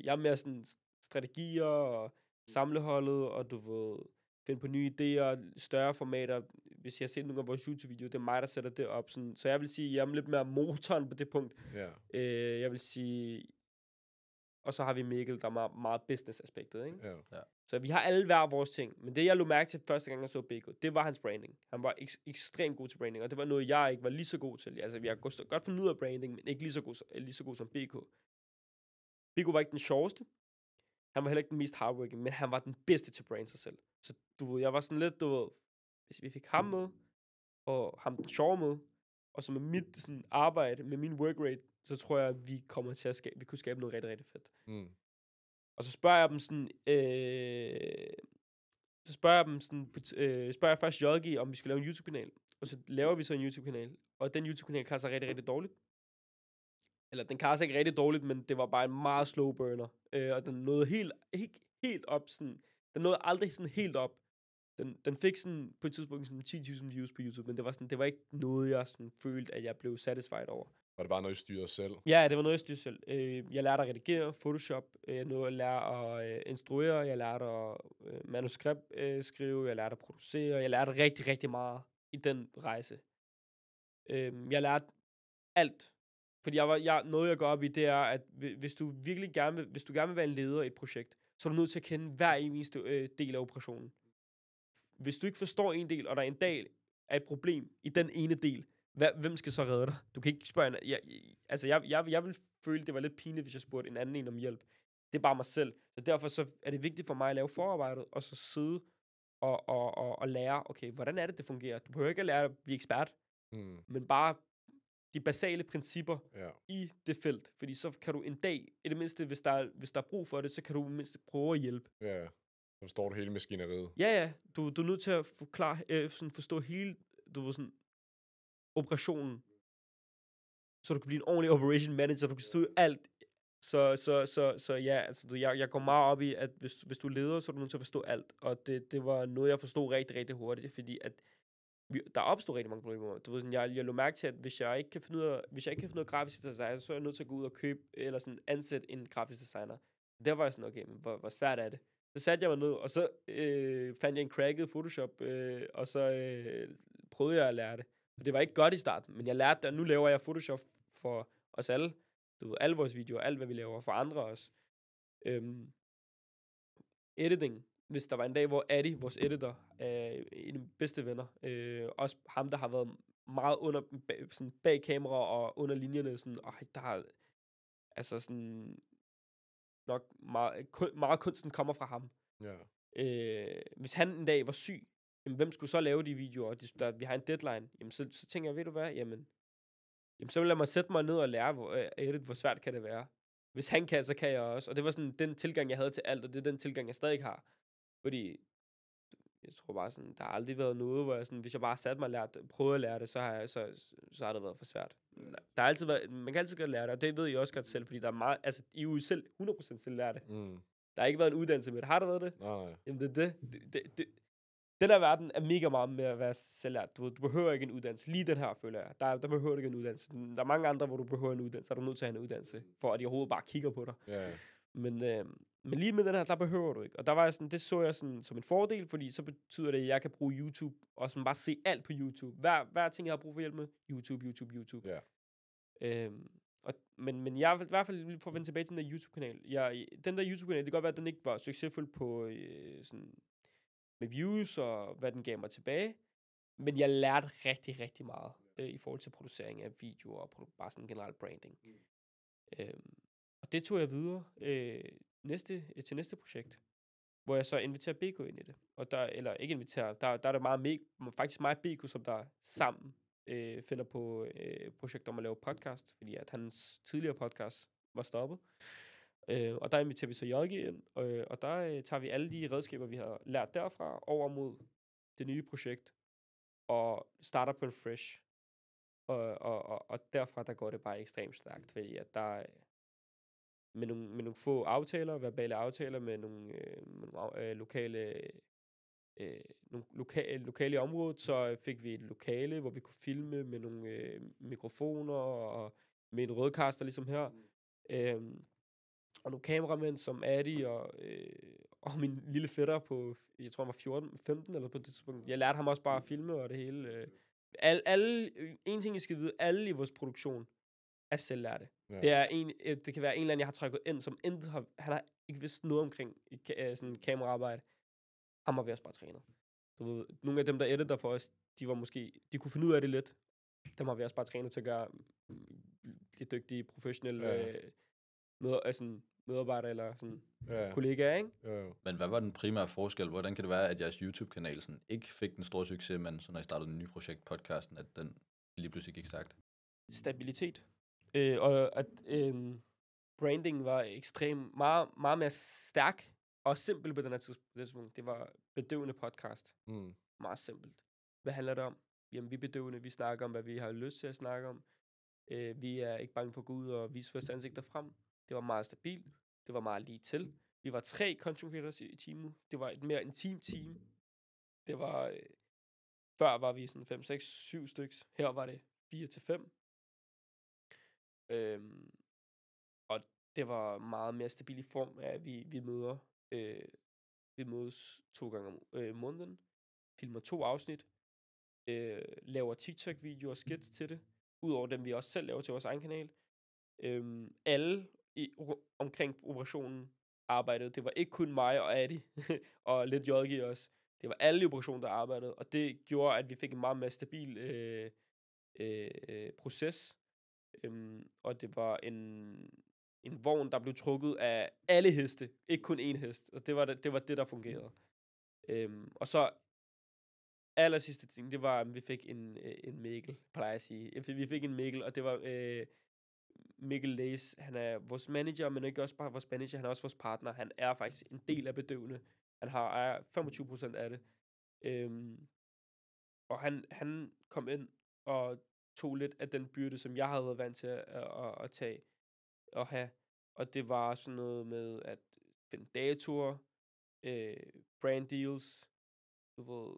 jeg er mere sådan strategier og samleholdet, og du ved, finde på nye idéer, større formater. Hvis jeg har set nogle af vores YouTube-videoer, det er mig, der sætter det op. Sådan. Så jeg vil sige, jeg er lidt mere motoren på det punkt. Yeah. Jeg vil sige, og så har vi Mikkel, der er meget business-aspektet, ikke? Yeah. Ja. Så vi har alle hver vores ting. Men det, jeg lå mærke til første gang, jeg så BK, det var hans branding. Han var ekstremt god til branding, og det var noget, jeg ikke var lige så god til. Altså, vi har godt fundet ud af branding, men ikke lige så god som BK. BK var ikke den sjoveste. Han var heller ikke den mest hardworking, men han var den bedste til brand sig selv. Så du ved, jeg var sådan lidt, du ved, hvis vi fik ham med, og ham den sjove med, og så med mit sådan, arbejde, med min work rate, så tror jeg, at vi kommer til at vi kunne skabe noget rigtig, rigtig fedt. Mm. Og så spørger jeg dem sådan, spørger jeg først JG, om vi skal lave en YouTube-kanal. Og så laver vi så en YouTube-kanal. Og den YouTube-kanal klarer sig rigtig, rigtig dårligt. Eller den klarer sig ikke rigtig dårligt, men det var bare en meget slow burner. Og den nåede helt op sådan, den nåede aldrig sådan helt op. Den fik sådan på et tidspunkt sådan 10.000 views på YouTube, men det var ikke noget, jeg sådan følte, at jeg blev satisfied over. Var det bare noget, I styrede selv? Ja, det var noget, jeg styrede selv. Jeg lærte at redigere, Photoshop, jeg lærte at instruere, jeg lærte at manuskript skrive, jeg lærte at producere, jeg lærte rigtig, rigtig meget i den rejse. Jeg lærte alt Fordi noget jeg går op i, det er, at hvis du virkelig gerne vil være en leder i et projekt, så er du nødt til at kende hver eneste del af operationen. Hvis du ikke forstår en del, og der en dag er et problem i den ene del, hvem skal så redde dig? Du kan ikke spørge jeg vil føle, det var lidt pinligt, hvis jeg spurgte en anden om hjælp. Det er bare mig selv. Så derfor så er det vigtigt for mig at lave forarbejdet, og så sidde og lære, okay, hvordan er det fungerer? Du behøver ikke at lære at blive ekspert, men bare de basale principper i det felt. Fordi så kan du en dag, i det mindste, hvis der er brug for det, så kan du i det mindste prøve at hjælpe. Ja, så forstår du hele maskineriet. Ja. Du er nødt til at forstå hele, operationen, så du kan blive en ordentlig operation manager, du kan stå alt. Så ja, altså jeg går meget op i, at hvis du leder, så er du nødt til at forstå alt. Og det var noget, jeg forstod rigtig, rigtig hurtigt, fordi at der opstod rigtig mange problemer. Du ved sådan, jeg lå mærke til, at hvis jeg ikke kan finde ud af grafisk designer, så er jeg nødt til at gå ud og købe, eller sådan ansætte en grafisk designer. Der var jeg sådan, okay, men hvor svært er det? Så satte jeg mig ned, og så fandt jeg en cracket Photoshop, og så prøvede jeg at lære det. Og det var ikke godt i starten, men jeg lærte det, og nu laver jeg Photoshop for os alle. Du ved, alle vores videoer, alt hvad vi laver, for andre også. Editing. Hvis der var en dag, hvor Addy, vores editor, en af de bedste venner, også ham, der har været meget sådan bag kamera og under linjerne, sådan, der har, altså sådan, nok meget kunsten kommer fra ham. Ja. Hvis han en dag var syg, jamen, hvem skulle så lave de videoer? Vi har en deadline. Jamen, så tænker jeg, ved du hvad, jamen så vil jeg mig sætte mig ned og lære, hvor svært kan det være. Hvis han kan, så kan jeg også. Og det var sådan den tilgang, jeg havde til alt, og det er den tilgang, jeg stadig har. Fordi, jeg tror bare sådan, der har aldrig været noget, hvor jeg sådan, hvis jeg bare satte mig og prøvede at lære det, så har det været for svært. Der har altid været, man kan altid godt lære det, og det ved I også godt selv, fordi der er meget, altså, I er jo selv 100% selv lært det. Der har ikke været en uddannelse med det. Har der været det? Nej. Jamen det. Den der verden er mega meget med at være selvlært. Du behøver ikke en uddannelse. Lige den her, føler jeg. Der behøver du ikke en uddannelse. Der er mange andre, hvor du behøver en uddannelse. Så er du nødt til at have en uddannelse, for at de overhovedet bare kigger på dig. Ja. Men lige med den her, der behøver du ikke. Og der var jeg sådan, det så jeg sådan som en fordel, fordi så betyder det, at jeg kan bruge YouTube, og sådan bare se alt på YouTube. Hver ting, jeg har brug for hjælp med, YouTube. Ja. Men jeg vil i hvert fald for at vende tilbage til den der YouTube-kanal. Den der YouTube-kanal, det kan godt være, at den ikke var succesfuld på sådan med views og hvad den gav mig tilbage. Men jeg lærte rigtig, rigtig meget i forhold til producering af videoer og bare sådan generel branding. Og det tog jeg videre til næste projekt, hvor jeg så inviterer BK ind i det. Og der er det faktisk mig og BK, som der sammen finder på projekt om at lave podcast, fordi at hans tidligere podcast var stoppet. Og der inviterer vi så JG ind, og der tager vi alle de redskaber, vi har lært derfra, over mod det nye projekt, og starter på en fresh. Og derfra, der går det bare ekstremt stærkt, fordi at der med nogle få aftaler, verbale aftaler, med nogle lokale i området, så fik vi et lokale, hvor vi kunne filme med nogle mikrofoner, og med en rødkaster ligesom her. Og nogle kameramænd som Addy og min lille fætter på, jeg tror han var 15 eller på det tidspunkt. Jeg lærte ham også bare at filme og det hele. En ting I skal vide, alle i vores produktion er selvlærte. Ja. Det kan være en eller anden, jeg har trækket ind, som han har ikke vidst noget omkring sådan kameraarbejde. Han har vi også bare trænet. Du ved, nogle af dem, der editor for os, de kunne finde ud af det lidt. Dem har vi også bare trænet til at gøre de dygtige, professionelle medarbejdere eller sådan kollegaer, ikke? Ja. Men hvad var den primære forskel? Hvordan kan det være, at jeres YouTube-kanal sådan ikke fik den store succes, men så når I startede en ny projekt, podcasten, at den lige pludselig gik stærkt? Stabilitet. Og at branding var ekstremt meget mere stærk og simpel på den her tidspunkt. Det var bedøvende podcast. Meget simpelt. Hvad handler det om? Jamen, vi er bedøvende. Vi snakker om, hvad vi har lyst til at snakke om. Vi er ikke bange for at gå ud og vise vores ansigter frem. Det var meget stabilt. Det var meget lige til. Vi var 3 content creators i teamet. Det var et mere intimt team. Det var... før var vi sådan 5, 6, 7 styks. Her var det 4 til 5. Og det var meget mere stabil i form af, at vi møder... vi mødes 2 gange om måneden. Filmer 2 afsnit. Laver TikTok-videoer og skits til det. Udover dem, vi også selv laver til vores egen kanal. Alle omkring operationen arbejdede. Det var ikke kun mig og Adi, og lidt JG også. Det var alle i operationen, der arbejdede, og det gjorde, at vi fik en meget mere stabil proces. Og det var en vogn, der blev trukket af alle heste, ikke kun én hest. Og det var det, der fungerede. Og så aller sidste ting, det var, at vi fik en Mikkel, plejer jeg at sige. Vi fik en Mikkel, og det var Mikkel Læs. Han er vores manager, men ikke også bare vores manager, han er også vores partner. Han er faktisk en del af bedøvende. Han har 25% af det. Og han kom ind og tog lidt af den byrde, som jeg havde været vant til at tage og have. Og det var sådan noget med at finde datoer, brand deals, du ved,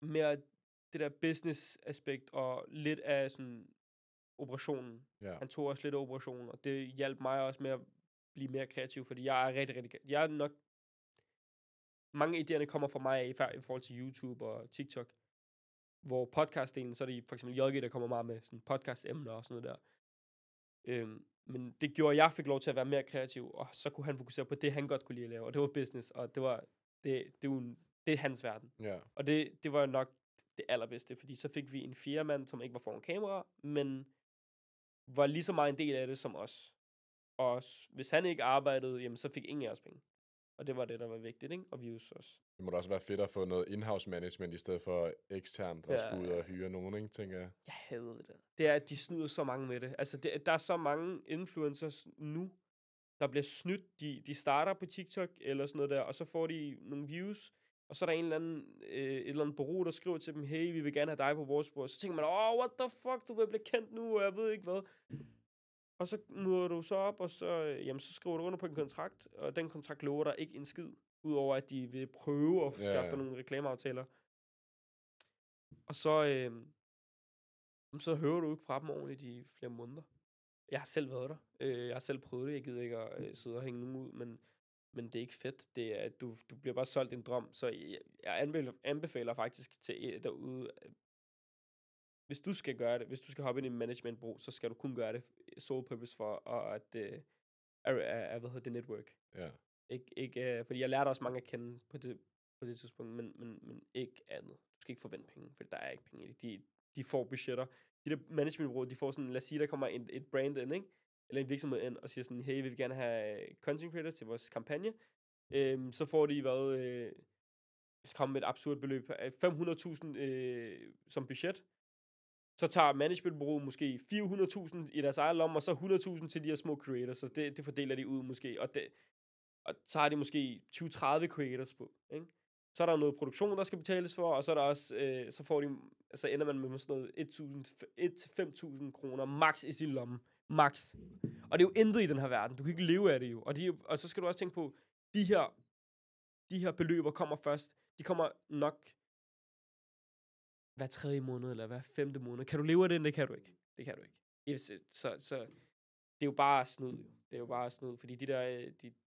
mere det der business aspekt og lidt af sådan operationen. Ja. Han tog også lidt af operationen, og det hjalp mig også med at blive mere kreativ, fordi jeg er rigtig, jeg er nok, mange idéerne kommer fra mig i forhold til YouTube og TikTok, hvor podcastdelen, så er det for eksempel JG, der kommer meget med sådan podcast-emner og sådan noget der. Men det gjorde, at jeg fik lov til at være mere kreativ, og så kunne han fokusere på det, han godt kunne lide at lave, og det var business, og det er hans verden. Ja. Og det var nok det allerbedste, fordi så fik vi en fjerde mand, som ikke var foran kamera, men var lige så meget en del af det som os. Og hvis han ikke arbejdede, jamen så fik ingen af os penge. Og det var det, der var vigtigt, ikke? Og views også. Det må da også være fedt at få noget in-house management, i stedet for eksternt, der skulle ud og hyre nogen, ikke, tænker jeg. Jeg hader det. Det er, at de snyder så mange med det. Altså, der er så mange influencers nu, der bliver snydt. De starter på TikTok eller sådan noget der, og så får de nogle views, og så er der et eller andet bureau, der skriver til dem, hey, vi vil gerne have dig på vores bror. Så tænker man, what the fuck, du vil blive kendt nu, og jeg ved ikke hvad. Og så møder du så op, og så skriver du under på en kontrakt, og den kontrakt lover der ikke en skid, udover at de vil prøve at skaffe dig nogle reklameaftaler. Og så hører du ikke fra dem ordentligt i flere måneder. Jeg har selv været der. Jeg har selv prøvet det. Jeg gider ikke at sidde og hænge nogen ud, men det er ikke fedt. Det er, at du bliver bare solgt en drøm. Så jeg anbefaler faktisk til derude, hvis du skal gøre det, hvis du skal hoppe ind i en managementbureau, så skal du kun gøre det sole purpose for at det network. Ja. Ikke, fordi jeg lærte også mange at kende på det tidspunkt, men ikke andet. Du skal ikke forvente penge, for der er ikke penge i det. De får budgetter. De der managementbureauer, de får sådan, lad os sige, der kommer et brand ind, ikke? Eller en virksomhed ind og siger sådan, hey, vi vil gerne have content creator til vores kampagne. Så får de så kommer med et absurd beløb, 500.000 som budget. Så tager managementbureauet måske 400.000 i deres egen lomme, og så 100.000 til de her små creators. Så det fordeler de ud måske. Og så har de måske 20-30 creators på, ikke? Så er der noget produktion, der skal betales for, og så er der også, så ender man med sådan noget 1.000-5.000 kroner max i sin lomme. Max. Og det er jo intet i den her verden. Du kan ikke leve af det jo. Og så skal du også tænke på, de her beløber kommer først. De kommer nok hver 3. måned, eller hver 5. måned. Kan du leve af det? Det kan du ikke. Det kan du ikke. Så det er jo bare snyd. Det er jo bare snyd, fordi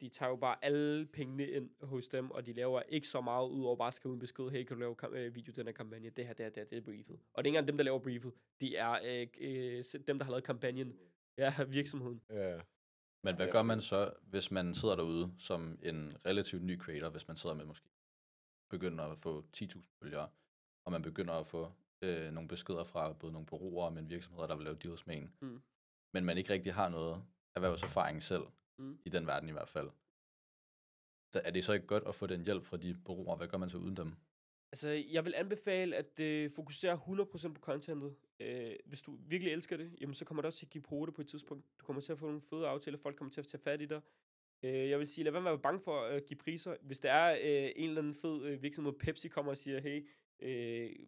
de tager jo bare alle pengene ind hos dem, og de laver ikke så meget ud over bare at skrive en besked, hey, kan du lave video til den her kampagne? Det er briefet. Og det er ikke engang dem, der laver briefet. Det er dem, der har lavet kampagnen. Ja, virksomheden. Ja. Men hvad gør man så, hvis man sidder derude som en relativt ny creator, hvis man sidder med måske begynder at få 10.000 følgere, og man begynder at få nogle beskeder fra både nogle bureauer, men virksomheder, der vil lave deals med en. Men man ikke rigtig har noget erhvervserfaring selv, i den verden i hvert fald. Er det så ikke godt at få den hjælp fra de bureauer? Hvad gør man så uden dem? Altså, jeg vil anbefale at fokusere 100% på contentet. Hvis du virkelig elsker det, jamen, så kommer det også til at give på det på et tidspunkt. Du kommer til at få nogle fede aftaler, folk kommer til at tage fat i dig. Jeg vil sige, lad være med at være bange for at give priser. Hvis der er en eller anden fed virksomhed, Pepsi kommer og siger, hey,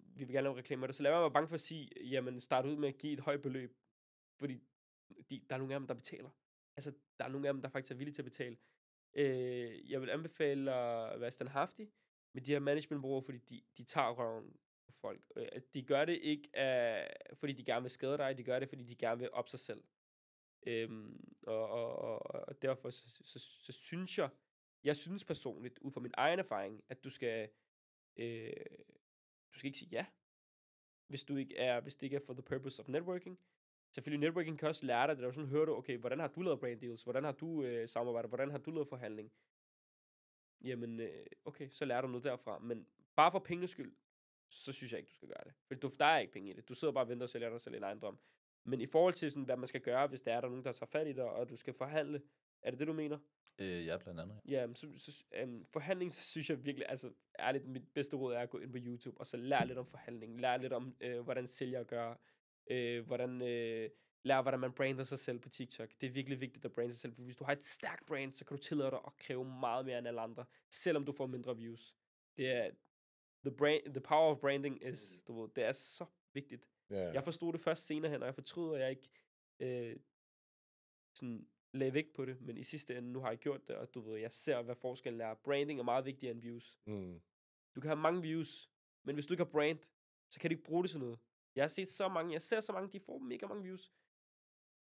vi vil gerne lave reklamer der, så lad være med at være bange for at sige, jamen, start ud med at give et højt beløb. Fordi der er nogle af dem, der betaler. Altså, der er nogle af dem, der faktisk er villige til at betale. Jeg vil anbefale at være standhaftig med de her managementbureauer, fordi de tager røven på folk. De gør det ikke, fordi de gerne vil skade dig, de gør det, fordi de gerne vil op sig selv. Og derfor så synes jeg synes personligt, ud fra min egen erfaring, at du skal ikke sige ja, hvis det ikke er for the purpose of networking. Selvfølgelig, networking kan også lære dig det. Der sådan, hører du, okay, hvordan har du lavet brand deals? Hvordan har du samarbejdet? Hvordan har du lavet forhandling? Jamen, okay, så lærer du noget derfra. Men bare for penges skyld, så synes jeg ikke, du skal gøre det. For der er ikke penge i det. Du sidder bare og venter og sælger dig selv en ejendom. Men i forhold til, sådan, hvad man skal gøre, hvis der er nogen, der tager fat i dig, og du skal forhandle, er det det, du mener? Ja, blandt andet. Ja, forhandling, så synes jeg virkelig, altså ærligt, mit bedste råd er at gå ind på YouTube, og så lære lidt om forhandling. Lære lidt om, hvordan sælger gør, lære, hvordan man brander sig selv på TikTok. Det er virkelig vigtigt at brande sig selv, for hvis du har et stærkt brand, så kan du tillade dig at kræve meget mere end alle andre, selvom du får mindre views. Det er, the power of branding is, du ved, det er så vigtigt. Yeah. Jeg forstod det først senere hen, og jeg fortryder, at jeg ikke sådan lagde vægt på det, men i sidste ende, nu har jeg gjort det, og du ved, jeg ser, hvad forskellen er. Branding er meget vigtigere end views. Du kan have mange views, men hvis du ikke har brand, så kan du ikke bruge det til noget. Jeg ser så mange, de får mega mange views.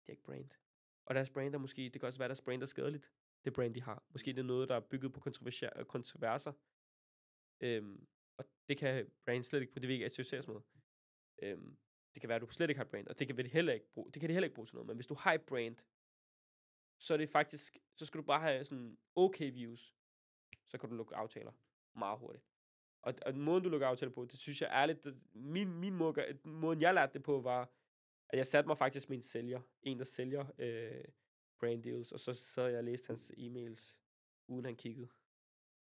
De er ikke brand. Og deres brand er måske, det kan også være, deres brand er skadeligt. Det brand, de har. Måske det er noget, der er bygget på kontroverser. Og det kan brand slet ikke, det vil ikke associeres med. Det kan være, at du slet ikke har brand, og det kan de heller ikke bruge, til noget. Men hvis du har et brand, så er det faktisk, så skal du bare have sådan okay views. Så kan du lukke aftaler meget hurtigt. Og måden, du lukker aftaler på, det synes jeg ærligt, måden jeg lærte det på, var, at jeg satte mig faktisk med en sælger. En, der sælger brand deals, og så sad jeg og læste hans e-mails, uden han kiggede.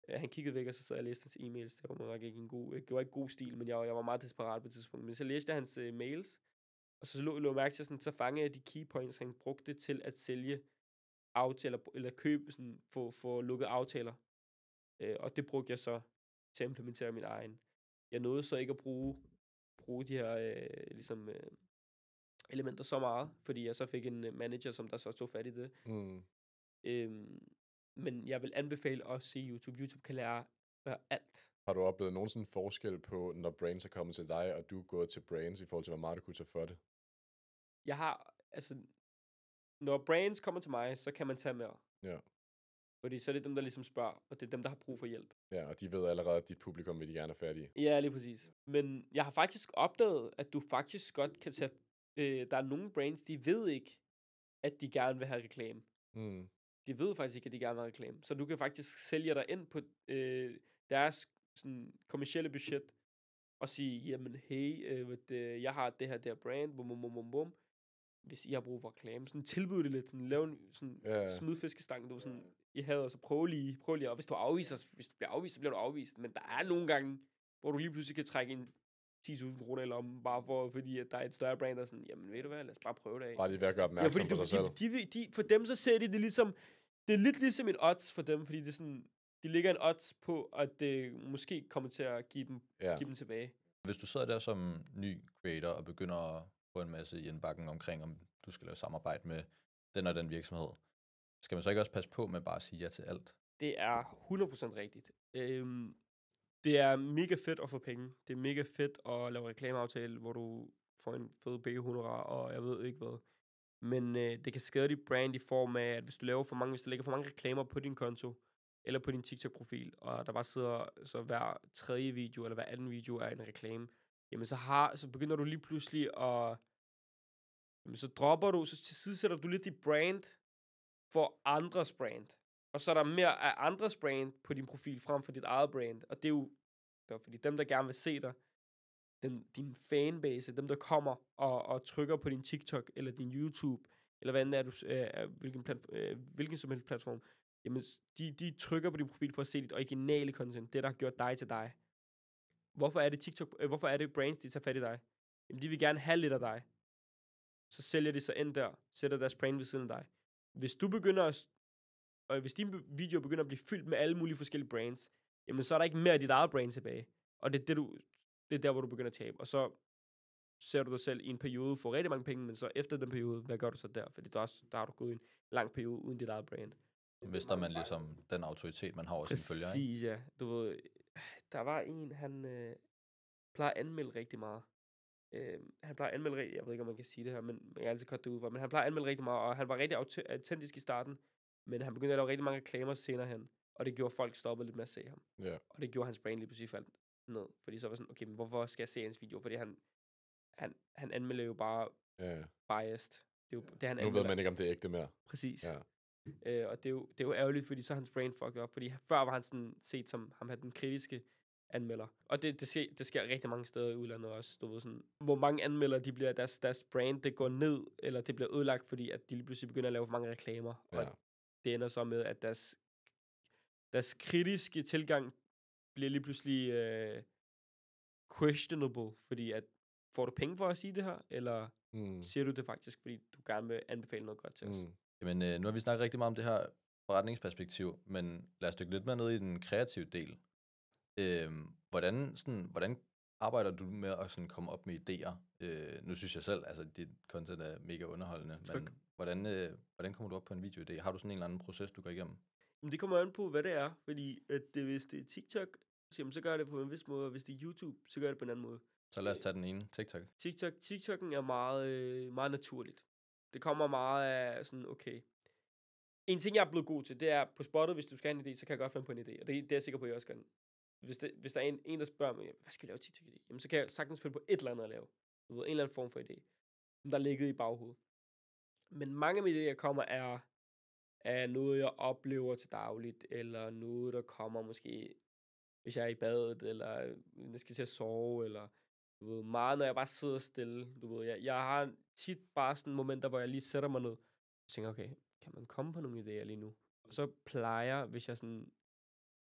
Han kiggede væk, og så sad jeg og læste hans e-mails. Det var nok ikke det var ikke god stil, men jeg var meget desperat på et tidspunkt. Men så læste jeg hans mails, og så lå mærke til, sådan, så fangede jeg de key points, han brugte til at sælge aftaler, eller købe, sådan, få lukket aftaler. Og det brugte jeg så til at implementere min egen. Jeg nåede så ikke at bruge de her elementer så meget, fordi jeg så fik en manager, som der så tog fat i det. Men jeg vil anbefale at se YouTube. YouTube kan lære alt. Har du oplevet nogen sådan forskel på, når brands er kommet til dig, og du er gået til brands, i forhold til, hvor meget du kunne tage for det? Jeg har, altså, når brands kommer til mig, så kan man tage mere. Ja. Fordi så er det dem, der ligesom spørger, og det er dem, der har brug for hjælp. Ja, og de ved allerede, at dit publikum vil de gerne have fat i. Ja, lige præcis. Men jeg har faktisk opdaget, at du faktisk godt kan tage... der er nogle brands, de ved ikke, at de gerne vil have reklame. De ved faktisk ikke, at de gerne vil have reklame. Så du kan faktisk sælge dig ind på deres sådan, kommercielle budget, og sige, jamen hey, jeg har det her brand, bum. Hvis I har brug for reklame, sådan tilbyde det lidt, sådan lave en sådan smid fiskestang, du var sådan i havet, og så prøv lige, og hvis du bliver afvist, så bliver du afvist, men der er nogle gange, hvor du lige pludselig kan trække en 10.000 kroner eller om, bare fordi at der er et større brand, der er sådan, jamen ved du hvad, lad os bare prøve det af. Bare lige ved at gøre opmærksom på sig selv. For dem så ser de det ligesom, det er lidt ligesom en odds for dem, fordi det er sådan, de ligger en odds på, at det måske kommer til at give dem tilbage. Hvis du sidder der som ny creator og begynder at få en masse i indbakken omkring, om du skal lave samarbejde med den og den virksomhed, skal man så ikke også passe på med bare at sige ja til alt? Det er 100% rigtigt. Det er mega fedt at få penge. Det er mega fedt at lave reklameaftale, hvor du får en fed BG-honorar, og jeg ved ikke hvad. Men det kan skade dit brand i form af, at hvis du lægger for mange reklamer på din konto, eller på din TikTok-profil, og der bare sidder så hver tredje video, eller hver anden video er en reklame, jamen så begynder du lige pludselig at... Jamen så tilsidesætter du lidt dit brand for andres brand. Og så er der mere af andres brand på din profil, frem for dit eget brand. Og det er jo fordi dem, der gerne vil se dig, din fanbase, dem, der kommer og trykker på din TikTok, eller din YouTube, eller hvad end er du, hvilken som helst platform, jamen, de trykker på din profil for at se dit originale content, det, der har gjort dig til dig. Hvorfor er det brands, de tager fat i dig? Jamen, de vil gerne have lidt af dig. Så sælger de sig ind der, sætter deres brand ved siden af dig. Hvis din video begynder at blive fyldt med alle mulige forskellige brands, jamen, så er der ikke mere af dit eget brand tilbage. Og det er der, hvor du begynder at tabe. Og så ser du dig selv i en periode, får rigtig mange penge, men så efter den periode, hvad gør du så der? Fordi der har du gået en lang periode uden dit eget brand. Mister man ligesom den autoritet, man har over sine følgere, ikke? Præcis, ja. Du ved, der var en, han plejer at anmelde rigtig meget. Han plejer at anmelde jeg ved ikke, om man kan sige det her, men man kan altid korte det ud for, men han plejer at anmelde rigtig meget, og han var rigtig autentisk i starten, men han begyndte at lave rigtig mange reklamer senere hen, og det gjorde folk stoppede lidt med at se ham. Yeah. Og det gjorde hans brand lige pludselig faldt ned, fordi så var sådan, okay, men hvorfor skal jeg se hans video? Fordi han anmelder jo bare biased. Det er jo det, han nu ved man ikke, om det er ægte mere. Præcis. Ja. Og det er jo ærgerligt, fordi så er hans brain fucked op, fordi før var han sådan set som ham her den kritiske anmelder. Og det sker rigtig mange steder i udlandet også, du ved sådan, hvor mange anmeldere, de bliver, deres brand, det går ned, eller det bliver ødelagt, fordi at de lige pludselig begynder at lave for mange reklamer. Ja. Og det ender så med, at deres kritiske tilgang bliver lige pludselig questionable, fordi at, får du penge for at sige det her, eller siger du det faktisk, fordi du gerne vil anbefale noget godt til os? Jamen, nu har vi snakket rigtig meget om det her forretningsperspektiv, men lad os dykke lidt mere ned i den kreative del. Hvordan arbejder du med at sådan komme op med idéer? Nu synes jeg selv, altså dit content er mega underholdende, men hvordan kommer du op på en videoidé? Har du sådan en eller anden proces, du går igennem? Men det kommer an på, hvad det er, fordi hvis det er TikTok, så gør jeg det på en vis måde, og hvis det er YouTube, så gør jeg det på en anden måde. Så lad os tage den ene, TikTok. TikTok'en er meget naturligt. Det kommer meget af sådan, okay. En ting, jeg er blevet god til, det er på spottet, hvis du skal have en idé, så kan jeg godt finde på en idé. Og det er jeg sikker på, at jeg også kan. Hvis der er en, der spørger mig, hvad skal vi lave TikTok-idé? Jamen, så kan jeg sagtens finde på et eller andet at lave. Du ved, en eller anden form for idé, der ligger i baghovedet. Men mange af mine idéer kommer af noget, jeg oplever til dagligt, eller noget, der kommer måske, hvis jeg er i badet, eller jeg skal til at sove, eller du ved, meget, når jeg bare sidder stille. Du ved, jeg har tit bare sådan momenter, hvor jeg lige sætter mig ned og tænker, okay, kan man komme på nogle idéer lige nu? Og så plejer, hvis jeg sådan,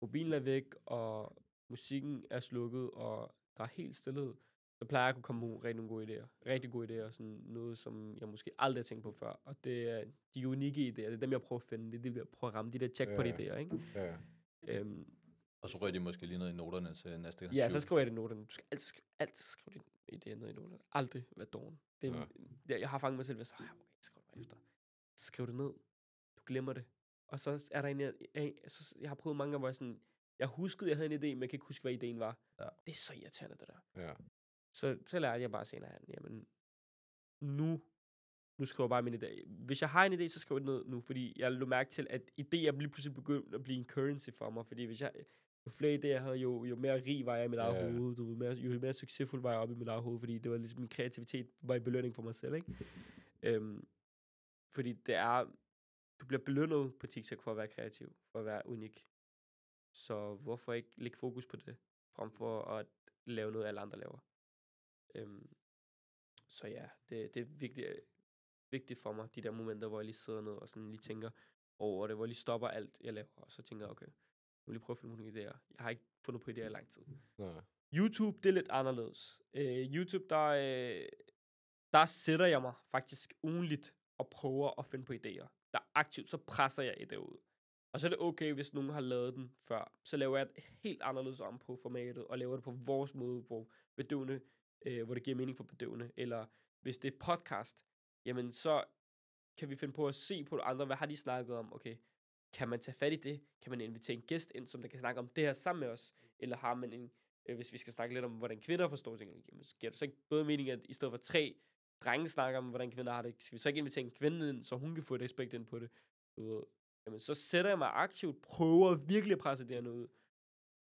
mobilen er væk, og musikken er slukket, og der er helt stillhed, så plejer jeg at kunne komme på rigtig gode idéer, sådan noget, som jeg måske aldrig har tænkt på før. Og det er de unikke idéer, det er dem, jeg prøver at finde, det er det, jeg prøver at ramme, de der jackpot-idéer, ikke? Ja. Og så rører de måske lige ned i noterne til næste gang. Ja, så skriver jeg det i noterne. Du skal altid skrive dine idéer ned i noterne. Aldrig være doven. Jeg har fanget mig selv ved at sige, okay, skriv det efter. Skriv det ned. Du glemmer det. Og så er der jeg har prøvet mange gange, hvor jeg sådan, jeg huskede, jeg havde en idé, men jeg kan ikke huske, hvad idéen var. Ja. Det er så irriterende, det der. Ja. Så lærte jeg bare senere, jamen, nu skriver jeg bare min idé. Hvis jeg har en idé, så skriver jeg det ned nu, fordi jeg lå mærke til, at idéer lige pludselig begyndt at blive en currency for mig, fordi hvis jeg, jo flere idéer jeg havde, jo mere rig var jeg i mit eget hoved, jo mere succesfuld var jeg oppe i mit eget hoved, fordi det var ligesom min kreativitet var en belønning for mig selv, ikke? Fordi du bliver belønnet på TikTok for at være kreativ, for at være unik. Så hvorfor ikke lægge fokus på det, frem for at lave noget, alle andre laver. Så ja, det er vigtigt for mig, de der momenter, hvor jeg lige sidder ned og sådan lige tænker over det, hvor jeg lige stopper alt, jeg laver, og så tænker jeg, okay, jeg vil lige prøve at finde nogle idéer. Jeg har ikke fundet på idéer i lang tid. Nej. YouTube, det er lidt anderledes. YouTube, der sætter jeg mig faktisk ugenligt og prøver at finde på idéer. Der aktivt, så presser jeg idéer ud. Og så er det okay, hvis nogen har lavet den før. Så laver jeg et helt anderledes om på formatet, og laver det på vores måde, hvor det giver mening for bedøvende. Eller hvis det er podcast, jamen så kan vi finde på at se på andre, hvad har de snakket om? Okay, kan man tage fat i det? Kan man invitere en gæst ind, som der kan snakke om det her sammen med os? Eller har man hvis vi skal snakke lidt om, hvordan kvinder forstår ting, jamen, så giver det så ikke både mening, at i stedet for 3 drenge snakker om, hvordan kvinder har det, skal vi så ikke invitere en kvinde ind, så hun kan få et aspekt ind på det? Jamen, så sætter jeg mig aktivt, prøver virkelig at presse det her ud.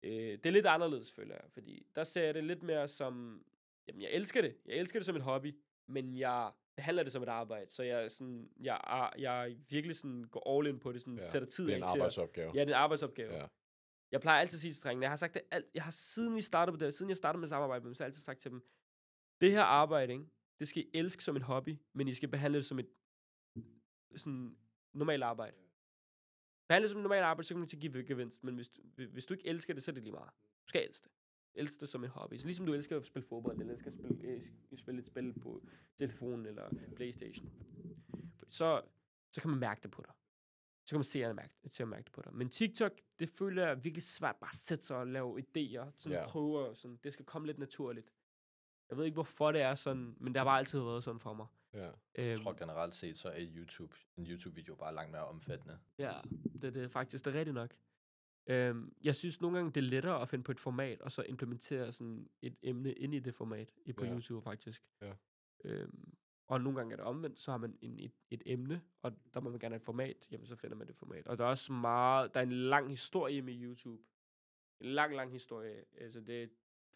Det er lidt anderledes, føler jeg, fordi der ser jeg det lidt mere som, jamen, jeg elsker det. Jeg elsker det som et hobby, men jeg behandler det som et arbejde, så jeg virkelig sådan går all in på det, sådan sætter tid af til. Det er en arbejdsopgave. Ja, det er en arbejdsopgave. Ja. Jeg plejer altid at sige til drengene, jeg har sagt det siden jeg startede med samarbejde med dem, så har jeg altid sagt til dem, det her arbejde, ikke, det skal I elske som et hobby, men I skal behandle det som et sådan normalt arbejde. Behandle det som et normalt arbejde, så kan du til give gevinst, men hvis du ikke elsker det, så er det lige meget. Du skal elske det. Elske det som et hobby. Så ligesom du elsker at spille fodbold, eller elsker at spille et spil på telefonen eller Playstation, så kan man mærke det på dig. Så kan man se at mærke det på dig. Men TikTok, det føler jeg virkelig svært bare at sætte sig og lave idéer, sådan prøver, sådan, det skal komme lidt naturligt. Jeg ved ikke, hvorfor det er sådan, men det har bare altid været sådan for mig. Ja. Jeg tror generelt set, så er en YouTube-video bare langt mere omfattende. Ja, det er faktisk det er rigtigt nok. Jeg synes nogle gange, det er lettere at finde på et format, og så implementere sådan et emne ind i det format på YouTube faktisk. Ja. Og nogle gange er det omvendt, så har man et emne, og der må man gerne have et format, jamen så finder man det format. Og der er også der er en lang historie med YouTube. En lang historie. Altså det er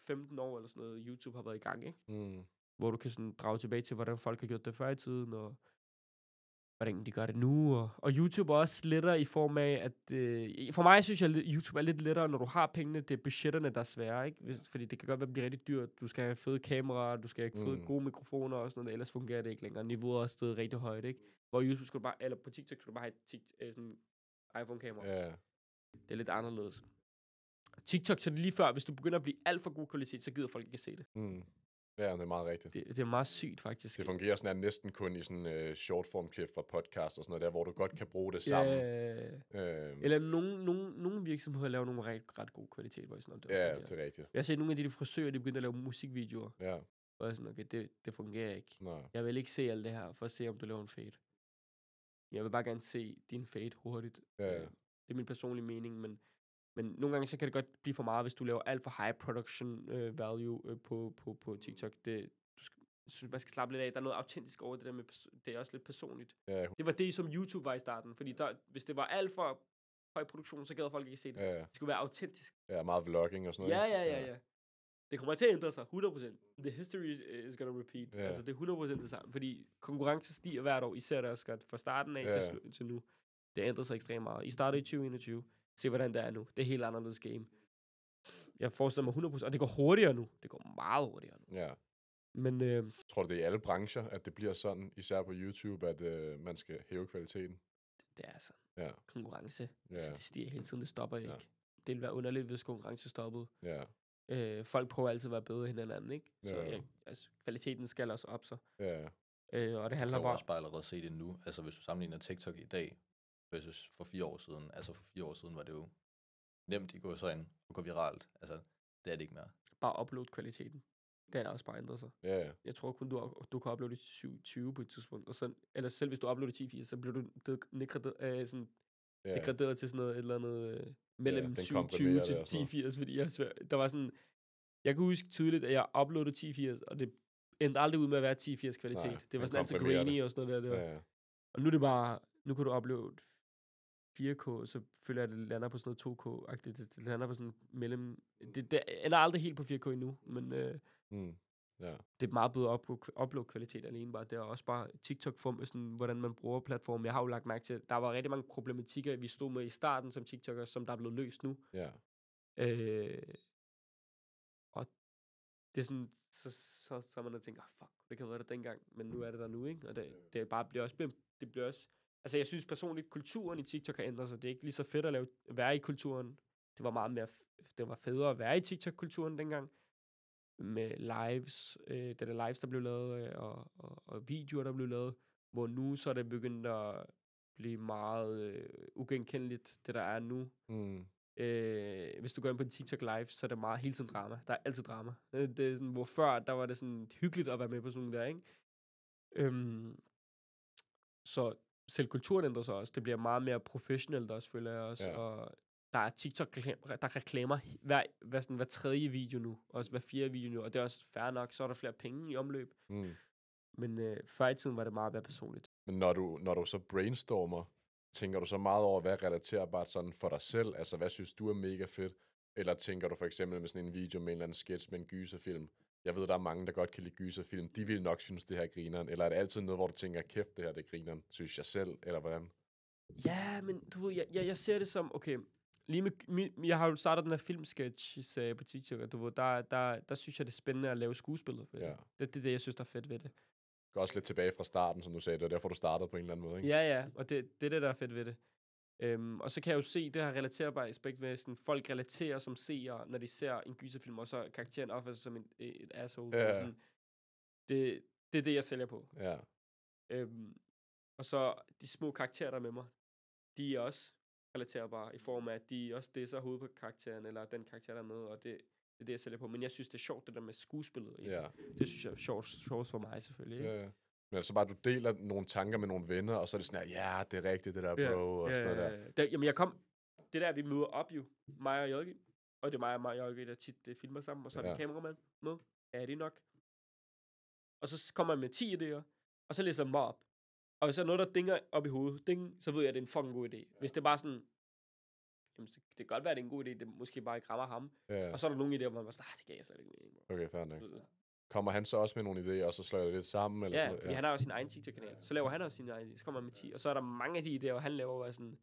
15 år eller sådan noget, YouTube har været i gang, ikke? hvor du kan sådan drage tilbage til, hvordan folk har gjort det før i tiden, og hvordan de gør det nu. Og YouTube er også lettere i form af, at for mig synes jeg, at YouTube er lidt lettere, når du har pengene. Det er budgetterne, der er svære, ikke? Fordi det kan godt være, at det bliver rigtig dyrt. Du skal have fede kameraer, du skal have fede gode mikrofoner og sådan noget, ellers fungerer det ikke længere. Niveauet er også stedet rigtig højt, ikke? Hvor YouTube skal du bare, eller på TikTok skal du bare have sådan iPhone-kamera. Ja. Det er lidt anderledes. TikTok, så er det lige før, hvis du begynder at blive alt for god kvalitet, så gider folk ikke at se det. Ja, det er meget rigtigt. Det er meget sygt, faktisk. Det fungerer sådan næsten kun i sådan shortform-klip fra podcast og sådan noget der, hvor du godt kan bruge det sammen. Eller nogle virksomheder laver nogle ret god kvalitet, hvor sådan, det er rigtigt. Jeg har set nogle af de frisører, de begynder at lave musikvideoer. Ja. Og sådan, okay, det fungerer ikke. Nej. Jeg vil ikke se alt det her, for at se, om du laver en fade. Jeg vil bare gerne se din fade hurtigt. Ja. Det er min personlige mening, men nogle gange så kan det godt blive for meget, hvis du laver alt for high production value på TikTok. Jeg synes, man skal slappe lidt af. Der er noget autentisk over det der med, det er også lidt personligt. Ja. Det var det, som YouTube var i starten. Fordi hvis det var alt for høj produktion, så gad folk ikke se det. Ja. Det skulle være autentisk. Ja, meget vlogging og sådan noget. Ja. Det kommer til at ændre sig, 100%. The history is gonna repeat. Altså, det er 100% det samme. Fordi konkurrence stiger hvert år, især der skal fra starten af til nu. Det ændrer sig ekstremt meget. I startede i 2021. Se, hvordan det er nu. Det er helt anderledes game. Jeg forestiller mig 100%, og det går hurtigere nu. Det går meget hurtigere nu. Ja. Men tror du, det er i alle brancher, at det bliver sådan, især på YouTube, at man skal hæve kvaliteten? Det er sådan. Ja. Konkurrence. Ja. Altså, det stiger hele tiden, det stopper ikke. Ja. Det ville være underligt, hvis konkurrence stoppede. Ja. Folk prøver altid at være bedre end hinanden, ikke? Så altså, kvaliteten skal også op så. Ja. Og det handler bare... også bare allerede se det nu. Altså, hvis du sammenligner TikTok i dag, versus for 4 år siden. Altså, for 4 år siden var det jo nemt i gå så ind og gå viralt. Altså, det er det ikke mere. Bare upload kvaliteten. Den har også bare ændret sig. Ja. Jeg tror kun, du kan uploade 720 på et tidspunkt. Og så, eller selv hvis du uploader 1080, så bliver du degraderet til sådan noget, et eller andet mellem 720 til 1080, fordi der var sådan... Jeg kan huske tydeligt, at jeg uploadede 1080, og det endte aldrig ud med at være 1080 kvalitet. Nej, det var sådan altid grainy og sådan noget der. Ja. Og nu er det bare... Nu kan du uploade 4K, så føler jeg, at det lander på sådan noget 2K-agtigt. Det lander på sådan mellem... Det ender aldrig helt på 4K endnu, men det er meget bedre upload-kvalitet alene bare. Det er også bare TikTok for sådan, hvordan man bruger platformen. Jeg har jo lagt mærke til, at der var rigtig mange problematikker, vi stod med i starten som TikTokere, som der er blevet løst nu. Ja. Og det er sådan, så man tænker, fuck, det kan være det dengang, men nu er det der nu, ikke? Og det bare bliver også... Altså, jeg synes personligt, kulturen i TikTok har ændret sig. Det er ikke lige så fedt at være i kulturen. Det var federe at være i TikTok-kulturen dengang. Med lives, der blev lavet, og videoer, der blev lavet. Hvor nu så er det begyndt at blive meget ugenkendeligt, det der er nu. Hvis du går ind på en TikTok live, så er det meget hele tiden drama. Der er altid drama. Det er sådan, hvor før, der var det sådan hyggeligt at være med på sådan nogle der, ikke? Så selv kulturen ændrer sig også. Det bliver meget mere professionelt også, føler jeg også. Ja. Og der er der reklamer hver tredje video nu. Også hver fjerde video nu. Og det er også fair nok. Så er der flere penge i omløb. Men før i tiden var det meget mere personligt. Men når du så brainstormer, tænker du så meget over, hvad er relaterbart sådan for dig selv? Altså, hvad synes du er mega fedt? Eller tænker du for eksempel med sådan en video med en eller anden sketch med en gyserfilm? Jeg ved, der er mange, der godt kan lide gyserfilm. De vil nok synes, det her er grineren. Eller er det altid noget, hvor du tænker, kæft, det her det er grineren? Synes jeg selv, eller hvordan? Ja, men du ved, jeg ser det som, okay, lige med, jeg har jo startet den her filmsketch-serie på TikTok, og du ved, der synes jeg, det er spændende at lave skuespillet. Det er det, jeg synes, der er fedt ved det. Går også lidt tilbage fra starten, som du sagde. Det var derfor, du startede på en eller anden måde, ikke? Ja, og det er det, der er fedt ved det. Og så kan jeg jo se det her relaterbare aspekt med, sådan folk relaterer som seere, når de ser en gyserfilm, og så karakteren opfører sig som et asshole. Ja. Sådan, det er det, jeg sælger på. Ja. Og så de små karakterer, der er med mig, de er også relaterbare i form af, at de også disser hovedet på karakteren, eller den karakter, der er med, og det er det, jeg sælger på. Men jeg synes, det er sjovt, det der med skuespillet. Ja. Det synes jeg er sjovt for mig, selvfølgelig. Ikke? Ja. Men altså bare, du deler nogle tanker med nogle venner, og så er det sådan her, ja, det er rigtigt, det der, bro, og sådan noget der. Jamen, det der, vi møder op jo, mig og Jørgen, og det er mig og Jørgen, der tit filmer sammen, og så er der kameramand med. Ja, det er nok. Og så kommer jeg med 10 idéer, og så læser jeg dem bare op. Og hvis der er noget, der dinger op i hovedet, så ved jeg, at det er en fucking god idé. Hvis det er bare sådan, jamen, det kan godt være, at det er en god idé, det måske bare ikke rammer ham. Ja. Og så er der nogle idéer, hvor man bare sådan, det gav jeg slet ikke mening. Okay, fair nok. kommer han så også med nogle idéer, og så slår jeg det lidt sammen? Eller Ja, sådan fordi han har også sin egen TikTok-kanal. Så laver han også sin egen, så kommer han med 10. Og så er der mange af de idéer, han laver, hvor sådan,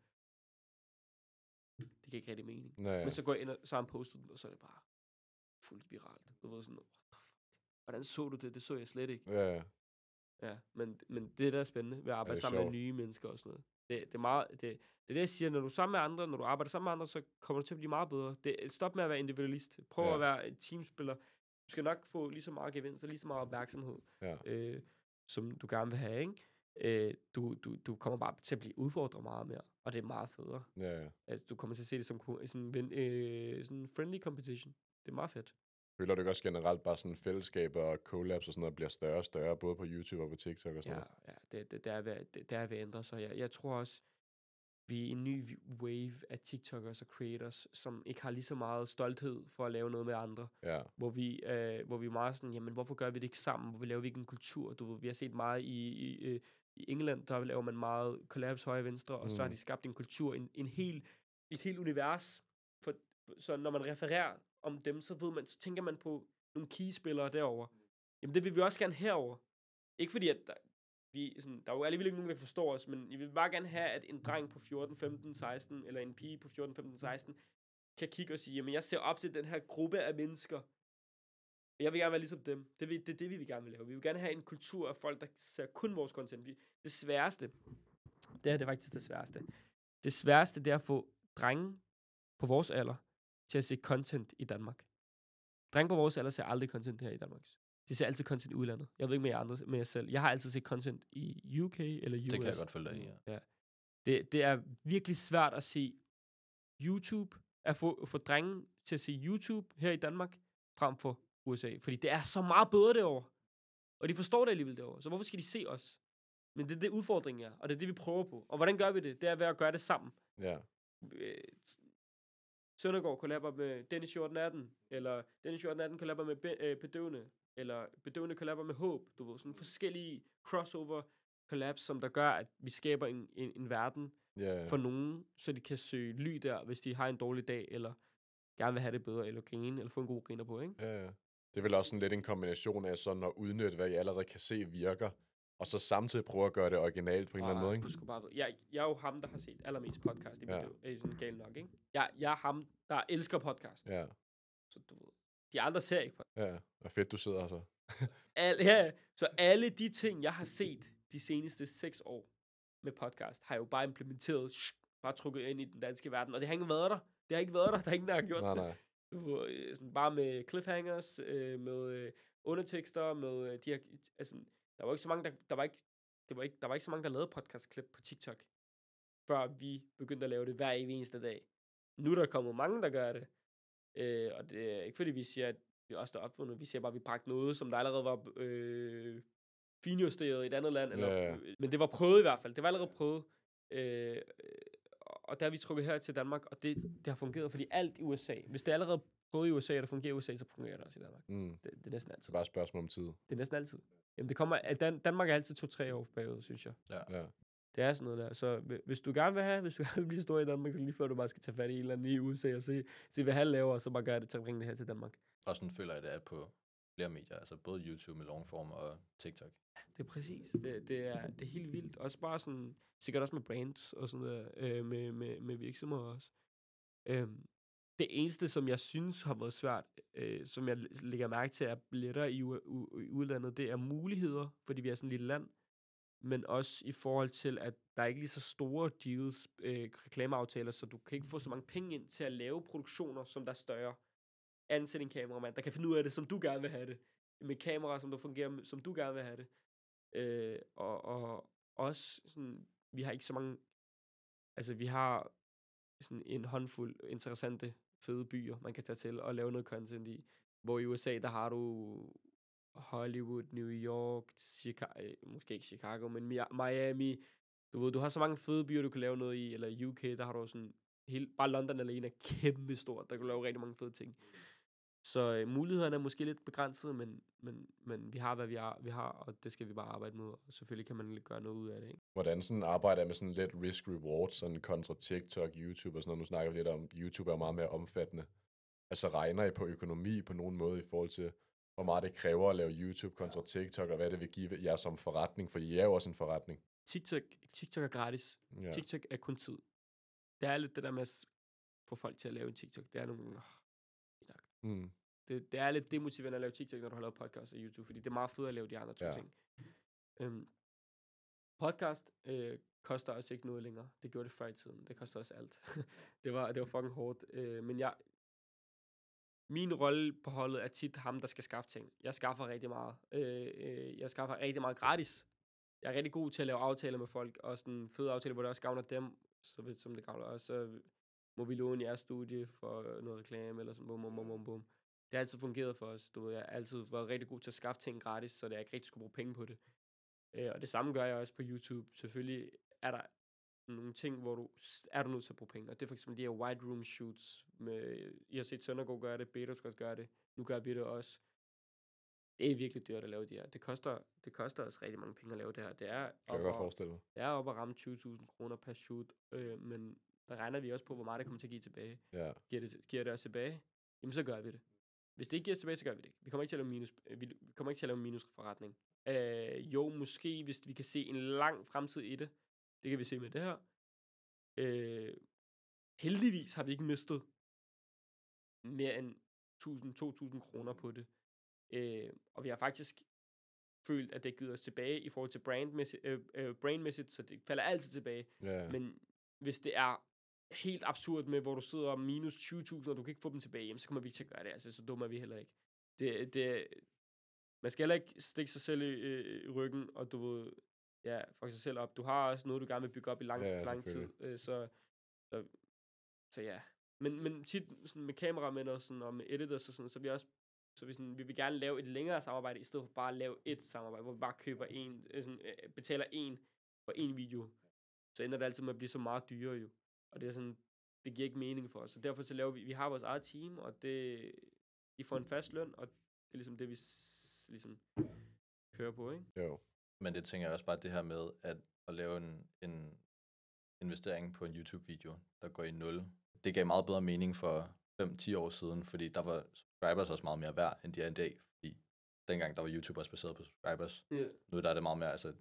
det kan ikke rigtig mening. Ja. Men så går jeg ind, og så har han postet den, og så er det bare fuldt viralt. Du ved sådan, what the fuck? Hvordan så du det? Det så jeg slet ikke. Ja. Ja, men det der er spændende ved at arbejde sammen med nye mennesker og sådan noget. Det er meget, det jeg siger, når du er sammen med andre, når du arbejder sammen med andre, så kommer du til at blive meget bedre. Stop med at være individualist. Prøv at være en teamspiller. Du skal nok få lige så meget gevinst og lige så meget opmærksomhed, som du gerne vil have, ikke? Du kommer bare til at blive udfordret meget mere, og det er meget federe. Ja. Altså, du kommer til at se det som sådan en friendly competition. Det er meget fedt. Føler du ikke også generelt bare sådan fællesskaber og collabs og sådan noget bliver større og større, både på YouTube og på TikTok og sådan noget? Ja, det er ved at ændre sig. Jeg tror også, vi er en ny wave af TikTokers og creators, som ikke har lige så meget stolthed for at lave noget med andre. Ja. Hvor vi er meget sådan, jamen hvorfor gør vi det ikke sammen? Hvorfor laver vi ikke en kultur? Vi har set meget i England, der laver man meget collabs højre og venstre, og så har de skabt en kultur, et helt univers. Så når man refererer om dem, så tænker man på nogle keyspillere derovre. Jamen det vil vi også gerne herover. Ikke fordi, at der er jo alligevel ikke nogen, der forstår os, men vi vil bare gerne have, at en dreng på 14, 15, 16, eller en pige på 14, 15, 16, kan kigge og sige, jamen jeg ser op til den her gruppe af mennesker. Jeg vil gerne være ligesom dem. Det er det, vi vil gerne vil lave. Vi vil gerne have en kultur af folk, der ser kun vores content. Det sværeste, det er faktisk det sværeste. Det sværeste, det er at få drenge på vores alder til at se content i Danmark. Drenge på vores alder ser aldrig content her i Danmark. De ser altid content i udlandet. Jeg ved ikke med jer selv. Jeg har altid set content i UK eller US. Det kan jeg godt følge dig i, ja. Det er virkelig svært at se YouTube, at få drenge til at se YouTube her i Danmark, frem for USA. Fordi det er så meget bedre derovre. Og de forstår det alligevel derovre. Så hvorfor skal de se os? Men det er det udfordringen er, og det er det, vi prøver på. Og hvordan gør vi det? Det er ved at gøre det sammen. Ja. Søndergaard kollaber med Dennis 1418, eller Dennis 1418 kollaber med Bedøvende, eller Bedøvende kollaber med Håb. Du ved, sådan forskellige crossover collabs, som der gør, at vi skaber en verden for nogen, så de kan søge ly der, hvis de har en dårlig dag, eller gerne vil have det bedre, eller grine, eller få en god griner på, ikke? Ja. Det er vel også sådan lidt en kombination af sådan at udnytte, hvad I allerede kan se virker, og så samtidig prøve at gøre det originalt på en eller anden måde, ikke? Du skal bare jeg er jo ham, der har set allermest podcast i Bedøv. Det er sådan galt nok, ikke? Jeg er ham, der elsker podcast. Ja. Så du ved, de andre ser ikke podcast. Ja, og fedt, du sidder her så. Så alle de ting, jeg har set de seneste 6 år med podcast, har jeg jo bare implementeret, bare trukket ind i den danske verden, og det har ikke været der. Der er ingen, der har gjort det. Sådan bare med cliffhangers, med undertekster, med de her, altså, der var ikke så mange, der var ikke så mange, der lavede podcastklip på TikTok, før vi begyndte at lave det hver eneste dag. Nu er der kommet mange, der gør det, og det er ikke fordi, vi siger, at vi også er opfundet. Vi siger bare, at vi bragte noget, som der allerede var finjusteret i et andet land. Eller, men det var prøvet i hvert fald. Det var allerede prøvet. Og der har vi trukket her til Danmark, og det har fungeret, fordi alt i USA, hvis det er allerede prøvet i USA, og det fungerer i USA, så fungerer det også i Danmark. Det er næsten altid. Det er bare et spørgsmål om tid. Det er næsten altid. Jamen det kommer, Danmark er altid 2-3 år bagud, synes jeg. Ja. Det er sådan noget der. Så hvis du gerne vil blive stor i Danmark, så lige før du bare skal tage fat i en eller anden i USA og se hvad han laver, og så bare gøre det til at bringe det her til Danmark. Og sådan føler jeg, det er på flere medier, altså både YouTube med longform og TikTok. Det er præcis. Det er helt vildt. Også bare sådan, sikkert også med brands og sådan der, med virksomheder også. Det eneste, som jeg synes har været svært, som jeg lægger mærke til, er lettere i udlandet, det er muligheder, fordi vi er sådan et lille land, men også i forhold til, at der er ikke lige så store deals, reklameaftaler, så du kan ikke få så mange penge ind til at lave produktioner, som der er større. Ansæt en kameramand, der kan finde ud af det, som du gerne vil have det. Med kamera, som der fungerer, som du gerne vil have det. Og også sådan, vi har ikke så mange, altså vi har sådan en håndfuld interessante, fede byer, man kan tage til og lave noget content i. Hvor i USA, der har du Hollywood, New York, måske ikke Chicago, men Miami. Du har så mange fede byer, du kan lave noget i, eller UK, der har du sådan, bare London alene er kæmpe stort, der kan lave rigtig mange fede ting. Så mulighederne er måske lidt begrænsede, men vi har, hvad vi har, og det skal vi bare arbejde med, og selvfølgelig kan man gøre noget ud af det, ikke? Hvordan sådan arbejder med sådan lidt risk-reward, sådan kontra TikTok, YouTube og sådan noget? Nu snakker vi lidt om, YouTube er meget mere omfattende. Altså regner I på økonomi på nogen måde i forhold til, hvor meget det kræver at lave YouTube kontra TikTok, og hvad det vil give jer som forretning, for I er jo også en forretning. TikTok er gratis. Ja. TikTok er kun tid. Det er lidt det der med at få folk til at lave en TikTok. Det er nogle gange, det er lidt demotiverende at lave TikTok, når du har lavet podcast og YouTube, fordi det er meget fedt at lave de andre to ting. Podcast koster også ikke noget længere. Det gjorde det før i tiden. Det koster også alt. det var fucking hårdt. Men min rolle på holdet er tit ham, der skal skaffe ting. Jeg skaffer rigtig meget. Jeg skaffer rigtig meget gratis. Jeg er rigtig god til at lave aftaler med folk, og sådan fede aftaler, hvor det også gavner dem, så vidt som det gavner os. Så må vi låne jeres studie for noget reklame, eller sådan bum. Det har altid fungeret for os. Jeg har altid været rigtig god til at skaffe ting gratis, så jeg ikke rigtig skulle bruge penge på det. Og det samme gør jeg også på YouTube. Selvfølgelig er der nogle ting, hvor du er nødt til at bruge penge. Og det er for eksempel de her white room shoots. I har set Søndergaard gøre det, Beto skal gøre det. Nu gør vi det også. Det er virkelig dyrt at lave det her. Det koster også rigtig mange penge at lave det her. Det er op at ramme 20.000 kroner per shoot. Men der regner vi også på, hvor meget det kommer til at give tilbage. Ja. Giver det også tilbage? Jamen, så gør vi det. Hvis det ikke giver os tilbage, så gør vi det ikke. Vi kommer ikke til at lave minusforretning. Jo, måske, hvis vi kan se en lang fremtid i det. Det kan vi se med det her. Heldigvis har vi ikke mistet mere end 1.000-2.000 kroner på det. Og vi har faktisk følt, at det giver os tilbage i forhold til brandmæssigt, så det falder altid tilbage. Yeah. Men hvis det er helt absurd med, hvor du sidder minus 20.000, og du kan ikke få dem tilbage hjem, så kommer vi ikke til at gøre det. Altså, så dumme er vi heller ikke. Man skal heller ikke stikke sig selv i ryggen, og du ved, fuck sig selv op. Du har også noget, du gerne vil bygge op i lang tid. Så ja. Men tit sådan med kameramænd og, sådan, og med editors og sådan, så vi vil gerne lave et længere samarbejde, i stedet for bare at lave et samarbejde, hvor vi bare køber betaler en for en video. Så ender det altid med at blive så meget dyrere jo. Og det er sådan, det giver ikke mening for os. Så derfor så laver vi har vores eget team, og de får en fast løn, og det er ligesom det, vi ligesom kører på, ikke? Jo. Men det tænker jeg også bare det her med, at lave en investering på en YouTube-video, der går i 0. Det gav meget bedre mening for 5-10 år siden, fordi der var subscribers også meget mere værd, end de er i dag. Fordi dengang, der var YouTube også baseret på subscribers. Yeah. Nu der er det meget mere, altså,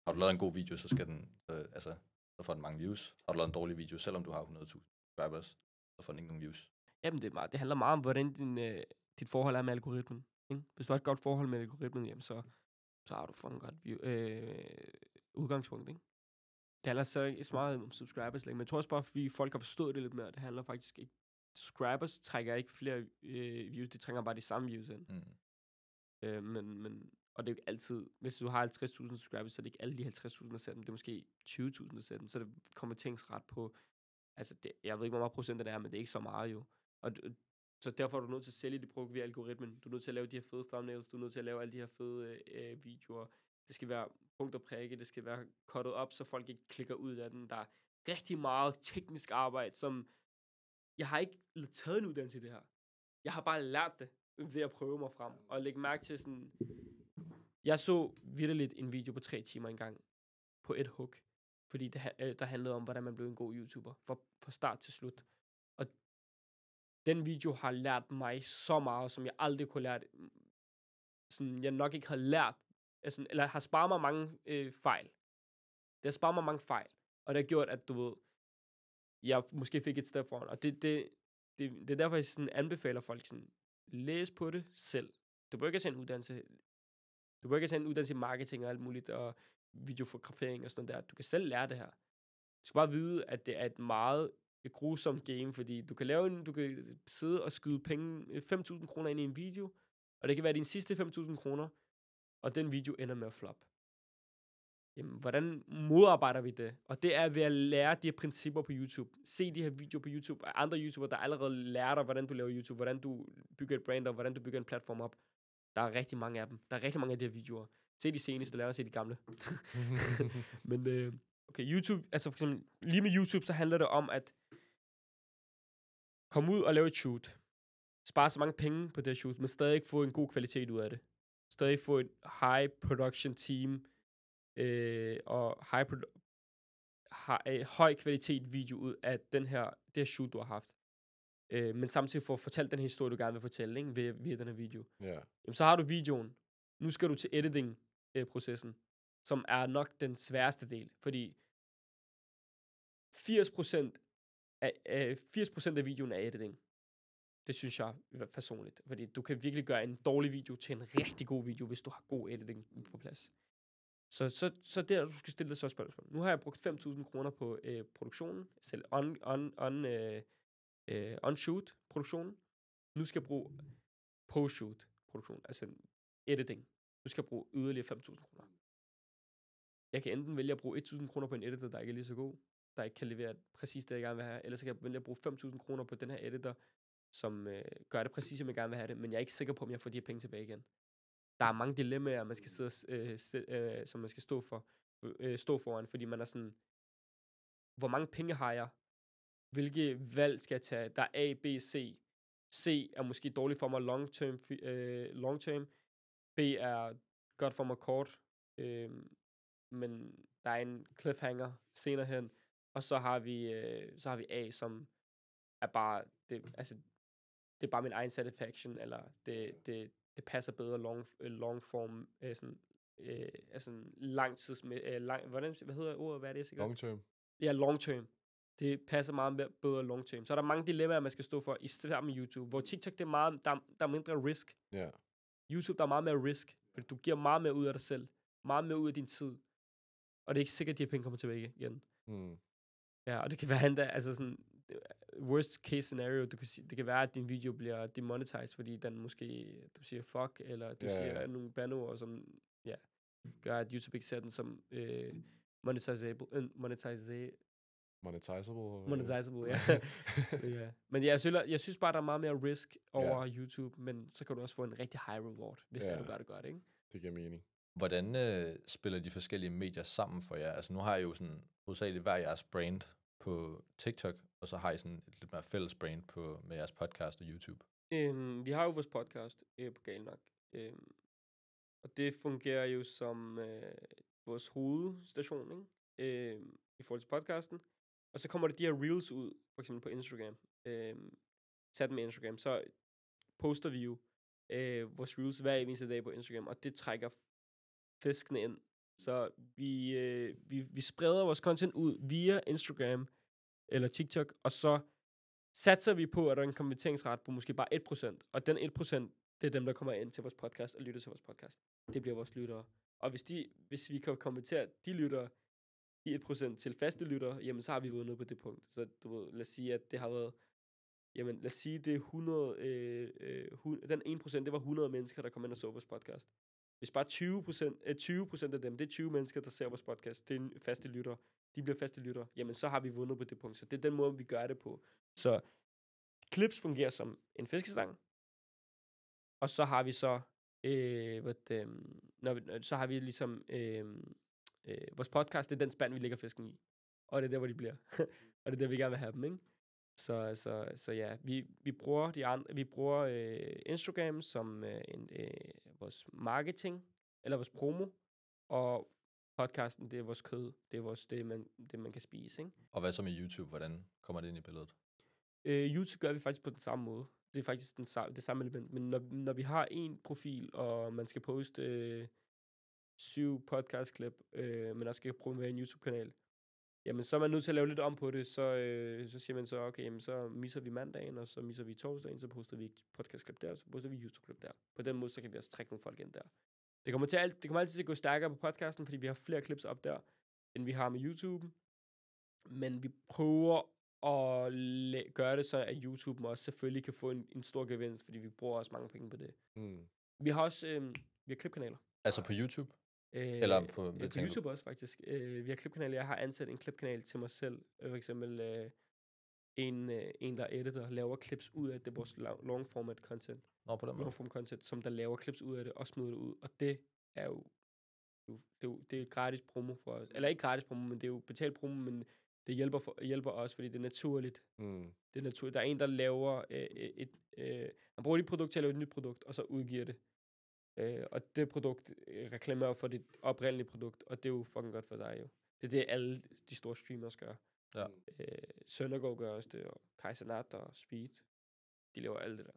har du lavet en god video, så skal den, så får den mange views. Har du lavet en dårlig video, selvom du har 100.000 subscribers, så får den ikke nogen views. Jamen, det handler meget om, hvordan dit forhold er med algoritmen. Ikke? Hvis du har et godt forhold med algoritmen, jamen, så har du fucking godt udgangspunkt, ikke? Det handler så ikke så meget om subscribers længere, men jeg tror også bare, fordi folk har forstået det lidt mere, det handler faktisk ikke. Subscribers trækker ikke flere views, de trækker bare de samme views ind. Og det er jo ikke altid, hvis du har 50.000 subscribers, så er det ikke alle de 50.000, der ser dem, det er måske 20.000, der ser dem, så det konverteringsret på, altså jeg ved ikke, hvor meget procent det er, men det er ikke så meget jo. Og så derfor er du nødt til at sælge dit produkt via algoritmen. Du er nødt til at lave de her fede thumbnails, du er nødt til at lave alle de her fede videoer. Det skal være punkt og prikke, det skal være cuttet op, så folk ikke klikker ud af den. Der er rigtig meget teknisk arbejde, som jeg har ikke taget en uddannelse i det her. Jeg har bare lært det ved at prøve mig frem. Og lægge mærke til sådan, jeg så vitterligt en video på 3 timer engang på et hook, fordi der handlede om, hvordan man blev en god YouTuber, fra start til slut. Og den video har lært mig så meget, som jeg aldrig kunne lære, sådan jeg nok ikke har lært, altså, eller har sparet mig mange fejl. Det har sparet mig mange fejl, og det har gjort, at du ved, jeg måske fik et step foran, og det er derfor, jeg sådan anbefaler folk sådan, læs på det selv. Du bør ikke tage en uddannelse. Du bør ikke tage en uddannelse i marketing og alt muligt, og videofotografering og sådan der. Du kan selv lære det her. Du skal bare vide, at det er et grusomt game, fordi du kan sidde og skyde penge, 5.000 kroner ind i en video, og det kan være din sidste 5.000 kroner, og den video ender med at flop. Jamen, hvordan modarbejder vi det? Og det er ved at lære de her principper på YouTube. Se de her videoer på YouTube af andre YouTubere, der allerede lærer dig, hvordan du laver YouTube, hvordan du bygger et brand, og hvordan du bygger en platform op. Der er rigtig mange af dem. Der er rigtig mange af de her videoer. Se de seneste, lad os se de gamle. Men okay, YouTube, altså for eksempel, lige med YouTube, så handler det om at komme ud og lave et shoot. Spare så mange penge på det shoot, men stadig få en god kvalitet ud af det. Stadig få et high production team, og høj kvalitet video ud af det her shoot, du har haft. men samtidig får fortalt den historie, du gerne vil fortælle, ikke? Via den her video. Ja. Jamen, så har du videoen. Nu skal du til editing-processen, som er nok den sværeste del, fordi 80% af videoen er editing. Det synes jeg personligt, fordi du kan virkelig gøre en dårlig video til en rigtig god video, hvis du har god editing på plads. Så der, du skal stille dig så spørgsmål. Nu har jeg brugt 5.000 kroner på produktionen, selv on-shoot produktionen. Nu skal jeg bruge post-shoot produktionen, altså editing. Nu skal jeg bruge yderligere 5.000 kroner. Jeg kan enten vælge at bruge 1.000 kroner på en editor, der ikke er lige så god, der ikke kan levere præcis det, jeg gerne vil have, eller så kan jeg vælge at bruge 5.000 kroner på den her editor, som gør det præcis, som jeg gerne vil have det, men jeg er ikke sikker på, om jeg får de her penge tilbage igen. Der er mange dilemmaer, man skal sidde, som man skal stå foran, fordi man er sådan, hvor mange penge har jeg? Hvilke valg skal jeg tage? Der er A, B, C. C er måske dårligt for mig long term. B er godt for mig kort. Men der er en cliffhanger senere hen. Og så har vi A, som er bare, det er bare min egen satisfaction, eller det passer bedre long form, sådan langtids, hvad hedder ordet, hvad er det sikkert? Long term. Ja, long term. Det passer meget bedre long term. Så er der mange dilemmaer, man skal stå for, i stedet med YouTube, hvor TikTok, det er meget, der er mindre risk. Ja. YouTube, der er meget mere risk, fordi du giver meget mere ud af dig selv, meget mere ud af din tid, og det er ikke sikkert, at de her penge kommer tilbage igen. Ja, og det kan være endda, altså sådan, worst case scenario, det kan være, at din video bliver demonetized, fordi den måske, du siger fuck, eller du siger nogle bandeord, som gør, at YouTube ikke ser den som monetizable, ja. Ja. Men jeg synes bare, der er meget mere risk over YouTube, men så kan du også få en rigtig high reward, hvis du gør det godt, ikke? Det giver mening. Hvordan spiller de forskellige medier sammen for jer? Altså nu har I jo sådan hovedsageligt hver jeres brand på TikTok, og så har I sådan et lidt mere fælles brand med jeres podcast og YouTube. Vi har jo vores podcast på Gal Nok, og det fungerer jo som vores hovedstation, ikke? I forhold til podcasten. Og så kommer der de her reels ud, for eksempel på Instagram. Sat med Instagram, så poster vi jo vores reels hver eneste dag på Instagram, og det trækker fiskene ind. Så vi spreder vores content ud via Instagram eller TikTok, og så satser vi på, at der er en konverteringsret på måske bare 1%, og den 1%, det er dem, der kommer ind til vores podcast og lytter til vores podcast. Det bliver vores lyttere. Og hvis vi kan konvertere de lyttere i 1% til faste lyttere, jamen så har vi vundet på det punkt. Så du ved, lad os sige, at det har været, jamen lad os sige, det er 100, den 1%, det var 100 mennesker, der kom ind og så vores podcast. Hvis bare 20% af dem, det er 20 mennesker, der ser vores podcast, det er faste lyttere, de bliver faste lyttere, jamen så har vi vundet på det punkt. Så det er den måde, vi gør det på. Så clips fungerer som en fiskestang, og så har vi så, så har vi ligesom, vores podcast, det er den spand, vi lægger fisken i. Og det er der, hvor de bliver. Og det er der, vi gerne vil have dem, ikke? Så ja, vi bruger Instagram som vores marketing, eller vores promo, og podcasten, det er vores kød, det er det, man kan spise, ikke? Og hvad så med YouTube? Hvordan kommer det ind i billedet? YouTube gør vi faktisk på den samme måde. Det er faktisk det samme element, men når vi har en profil, og man skal poste 7 podcast-klip, men også skal promovere en YouTube-kanal, jamen så er man nødt til at lave lidt om på det, så siger man så, okay, jamen, så misser vi mandagen, og så misser vi torsdagen, så poster vi et podcast-klip der, og så poster vi YouTube-klip der. På den måde, så kan vi også trække nogle folk ind der. Det kommer altid til at gå stærkere på podcasten, fordi vi har flere clips op der, end vi har med YouTube. Men vi prøver at gøre det så, at YouTube også selvfølgelig kan få en stor gevinst, fordi vi bruger også mange penge på det. Vi har også vi har klipkanaler. Altså på YouTube? Eller på YouTube også, faktisk. Vi har klipkanaler. Jeg har ansat en klipkanal til mig selv. For eksempel en, der editor, laver clips ud af det, vores long format content. Nå, på den måde. Long form content, som der laver clips ud af det, og smider det ud. Og det er jo det er gratis promo for os. Eller ikke gratis promo, men det er jo betalt promo, men det hjælper os, fordi det er naturligt. Det er naturligt. Der er en, der laver han bruger dit produkt til at lave et nyt produkt, og så udgiver det. Og det produkt reklamerer for dit oprindelige produkt, og det er jo fucking godt for dig jo. Det er det, alle de store streamers gør. Ja. Søndergaard gør også det, og Kaiser Nat og Speed. De laver alt det der.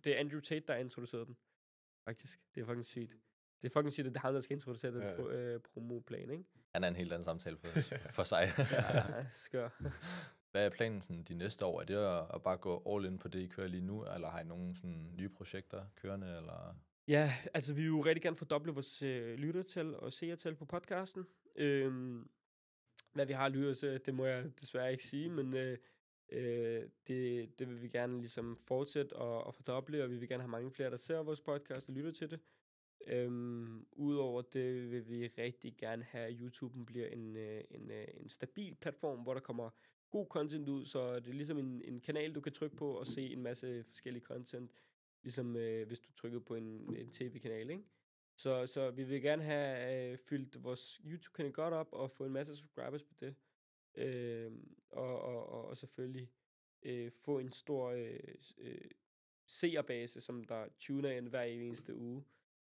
Det er Andrew Tate, der har introduceret den. Faktisk. Det er fucking sygt. Det er fucking sygt, at det er ham, der skal introducere den promoplan, ikke? Han er en helt anden samtale for sig. Ja, skør. Hvad er planen sådan, de næste år? Er det at bare gå all in på det, I kører lige nu? Eller har I nogle sådan, nye projekter kørende? Eller? Ja, altså vi vil jo rigtig gerne fordoble vores lyttertal og seertal på podcasten. Hvad vi har lyttet til, det må jeg desværre ikke sige, men det vil vi gerne ligesom fortsætte og fordoble, og vi vil gerne have mange flere, der ser vores podcast og lytter til det. Udover det vil vi rigtig gerne have, at YouTuben bliver en stabil platform, hvor der kommer god content ud, så det er ligesom en kanal, du kan trykke på og se en masse forskellige content, ligesom hvis du trykker på en tv-kanal, ikke? Så vi vil gerne have fyldt vores YouTube-kanal godt op og få en masse subscribers på det. Og selvfølgelig få en stor seerbase, som der tuner ind hver eneste uge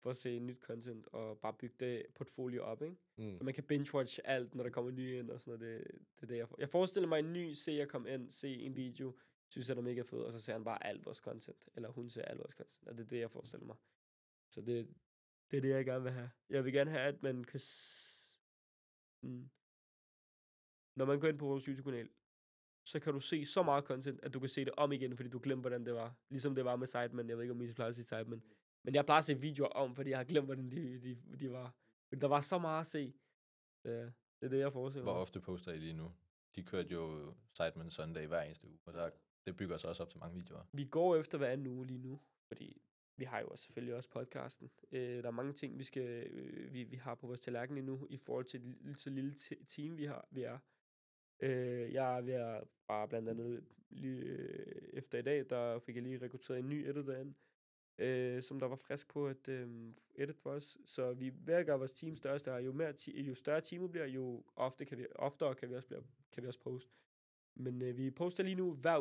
for at se nyt content og bare bygge det portfolio op, ikke? Så man kan binge-watch alt, når der kommer nye ind og sådan noget. Det er det, jeg forestiller mig en ny seer komme ind, se en video, synes, at det er mega fed, og så ser han bare alt vores content, eller hun ser alt vores content, og det er det, jeg forestiller mig. Så det er det, jeg gerne vil have. Jeg vil gerne have, at man kan når man går ind på vores YouTube-kanal, så kan du se så meget content, at du kan se det om igen, fordi du glemmer, hvordan det var. Ligesom det var med Sidemen. Jeg ved ikke, om I plejer at sige Sidemen. Men jeg plejer at se videoer om, fordi jeg har glemt, hvordan de var. Men der var så meget at se. Det er det, jeg forestiller mig. Hvor ofte poster I lige nu? De kørte jo Sidemen Sunday hver eneste uge, og det bygger sig også op til mange videoer. Vi går efter hver anden uge lige nu, fordi vi har jo selvfølgelig også podcasten. Der er mange ting, vi har på vores tallerken lige nu, i forhold til så lille team, vi er. Jeg er ved at bare blandt andet efter i dag, der fik jeg lige rekrutteret en ny editor ind, som der var frisk på at edit for os. Så vi hver gang vores team største er, jo større teamet bliver, jo oftere kan vi også poste. Men vi poster lige nu hver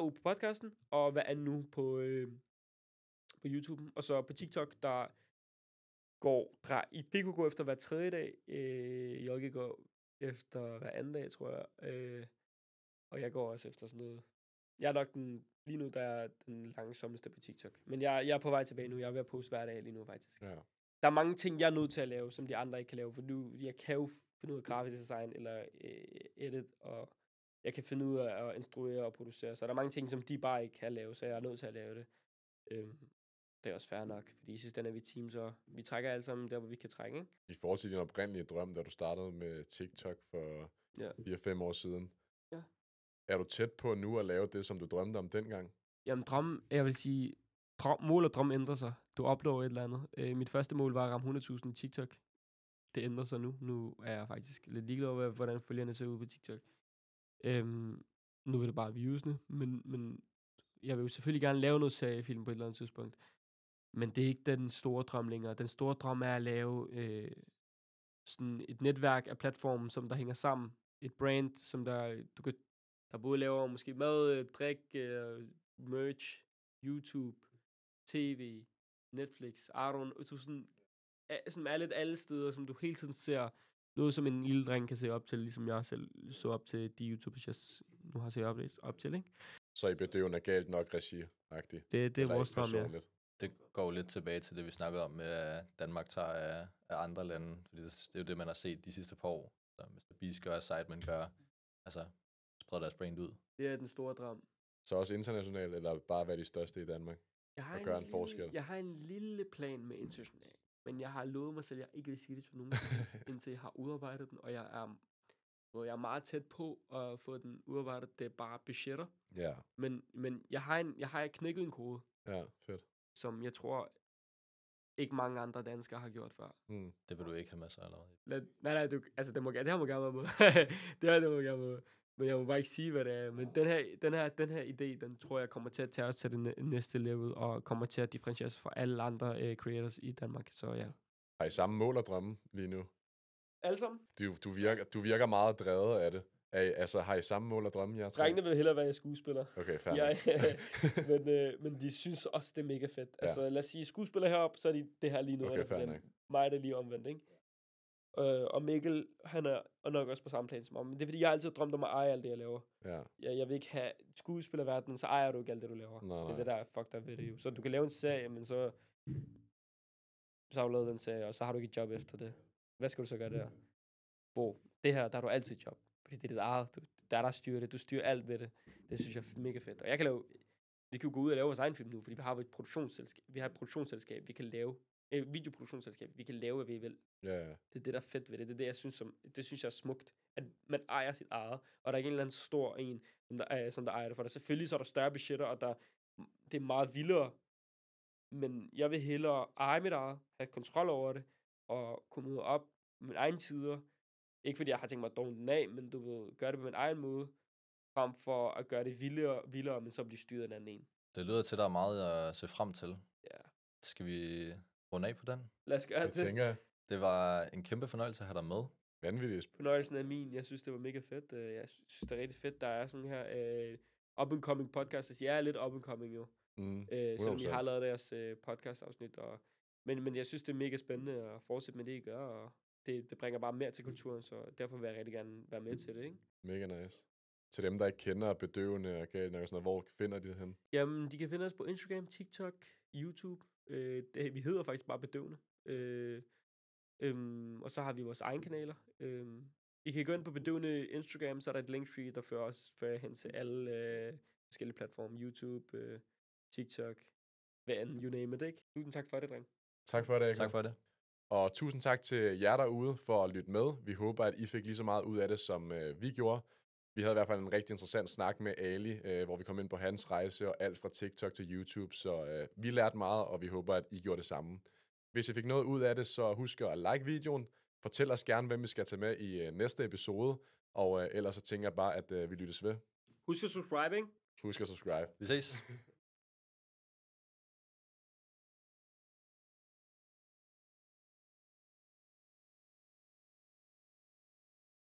uge på podcasten, og hver anden uge på YouTube. Og så på TikTok, der i Pico går efter hver tredje dag, Jolke går efter hver anden dag, tror jeg. Og jeg går også efter sådan noget. Jeg er nok lige nu, der er den langsommeste på TikTok. Men jeg er på vej tilbage nu. Jeg er ved at poste hver dag lige nu, faktisk. Ja. Der er mange ting, jeg er nødt til at lave, som de andre ikke kan lave. For nu, jeg kan jo finde ud af grafisk design eller edit, og jeg kan finde ud af at instruere og producere. Så der er mange ting, som de bare ikke kan lave, så jeg er nødt til at lave det. Det er også fair nok, fordi i sidste ende er vi team, så vi trækker alle sammen der, hvor vi kan trække, ikke? I forhold til din oprindelige drøm, da du startede med TikTok for 4-5 år siden. Ja. Er du tæt på nu at lave det, som du drømte om dengang? Jamen jeg vil sige, mål og drøm ændrer sig. Du opnår et eller andet. Mit første mål var at ramme 100.000 i TikTok. Det ændrer sig nu. Nu er jeg faktisk lidt ligeglad med, hvordan følgerne ser ud på TikTok. Nu vil det bare viewsne, men jeg vil jo selvfølgelig gerne lave noget seriefilm på et eller andet tidspunkt. Men det er ikke den store drøm længere. Den store drøm er at lave sådan et netværk af platforme, som der hænger sammen. Et brand, som der både laver måske mad, drik, merch, YouTube, TV, Netflix, sådan er lidt alle steder, som du hele tiden ser noget, som en lille dreng kan se op til, ligesom jeg selv så op til de YouTubers, jeg nu har set op til, ikke? Så I bedøvende er galt nok regi-agtigt? Det er vores drøm, ja. Det går lidt tilbage til det, vi snakkede om med, at Danmark tager af andre lande. Fordi det er jo det, man har set de sidste par år. Så Mr. Beast gør, Sidemen gør, altså spreder deres brand ud. Det er den store drøm. Så også internationalt, eller bare være de største i Danmark? Og gøre en forskel? Jeg har en lille plan med internationalt. Men jeg har lovet mig selv, at jeg ikke vil sige det til nogen, indtil jeg har udarbejdet den. Og jeg er meget tæt på at få den udarbejdet. Det er bare budgetter. Ja. Men jeg har knækket en kode. Ja, fedt. Som jeg tror ikke mange andre danskere har gjort før. Det vil du ikke have med sig allerede. Nej, det har man gerne været med. det må gerne med. Men jeg må bare ikke sige, hvad det er. Men den her idé, den tror jeg kommer til at tage os til det næste level, og kommer til at differentiere sig fra alle andre creators i Danmark. Så ja. Har I samme mål og drømme lige nu? Alle sammen? Du virker meget drevet af det. Altså, har I samme mål og drømme, jeg tror? Drengene vil hellere være skuespiller. Okay, fair. Men de synes også, det er mega fedt. Altså, lad os sige, skuespiller heroppe, så er det her lige nu. Okay, fair nok. Mig er det lige omvendt, ikke? Og Mikkel, han er nok også på samme plan som mig. Men det er fordi, jeg har altid drømt om at eje alt det, jeg laver. Ja. Jeg vil ikke have skuespillerverdenen, så ejer du ikke alt det, du laver. Nej. Det er det, der er fucked up ved det jo. Så du kan lave en serie, men så har du lavet den serie, og så har du ikke et job efter det. Hvad skal du så gøre der? Hvor det her, der har du altid et job. Fordi det er dit eget. Der styrer det. Du styrer alt ved det. Det synes jeg er mega fedt. Og vi kan jo gå ud og lave vores egen film nu, fordi vi har et produktionsselskab. Vi kan lave videoproduktionsselskab. Vi kan lave, hvad vi vil. Ja. Det er det, der er fedt ved det. Det er det, det synes jeg er smukt. At man ejer sit eget. Og der er ikke en eller anden stor en, som der ejer det for dig. Selvfølgelig så er der større budgetter, og det er meget vildere. Men jeg vil hellere eje mit eget, have kontrol over det, og komme ud op med mine egne tider. Ikke fordi jeg har tænkt mig at dårne den af, men du vil gøre det på min egen måde, frem for at gøre det vildere, men så blive styret af en anden en. Det lyder til, at der er meget at se frem til. Ja. Skal vi runde af på den? Lad os gøre det. Tænker jeg. Det var en kæmpe fornøjelse at have dig med. Vanvittigt. Fornøjelsen er min. Jeg synes, det var mega fedt. Jeg synes, det er rigtig fedt. Der er sådan her up-and-coming podcast. Altså, jeg er lidt up-and-coming jo. Selvom I har lavet deres podcast-afsnit. Men jeg synes, det er mega spændende at fortsætte med det, I gør. Og det bringer bare mere til kulturen, så derfor vil jeg rigtig gerne være med til det, ikke? Mega nice. Til dem, der ikke kender Bedøvende og Galt og sådan noget, hvor finder de det hen? Jamen, de kan finde os på Instagram, TikTok, YouTube. Vi hedder faktisk bare Bedøvende. Og så har vi vores egne kanaler. I kan gå ind på Bedøvende Instagram, så er der et linktree, der fører hen til alle forskellige platforme. YouTube, TikTok, hvad end, you name it, ikke? Tusind tak for det, dreng. Tak for det, Ekman. Tak for det. Og tusind tak til jer derude for at lytte med. Vi håber, at I fik lige så meget ud af det, som vi gjorde. Vi havde i hvert fald en rigtig interessant snak med Ali, hvor vi kom ind på hans rejse og alt fra TikTok til YouTube. Så vi lærte meget, og vi håber, at I gjorde det samme. Hvis I fik noget ud af det, så husk at like videoen. Fortæl os gerne, hvem vi skal tage med i næste episode. Og ellers så tænker jeg bare, at vi lyttes ved. Husk at subscribe, ikke? Husk at subscribe. Vi ses.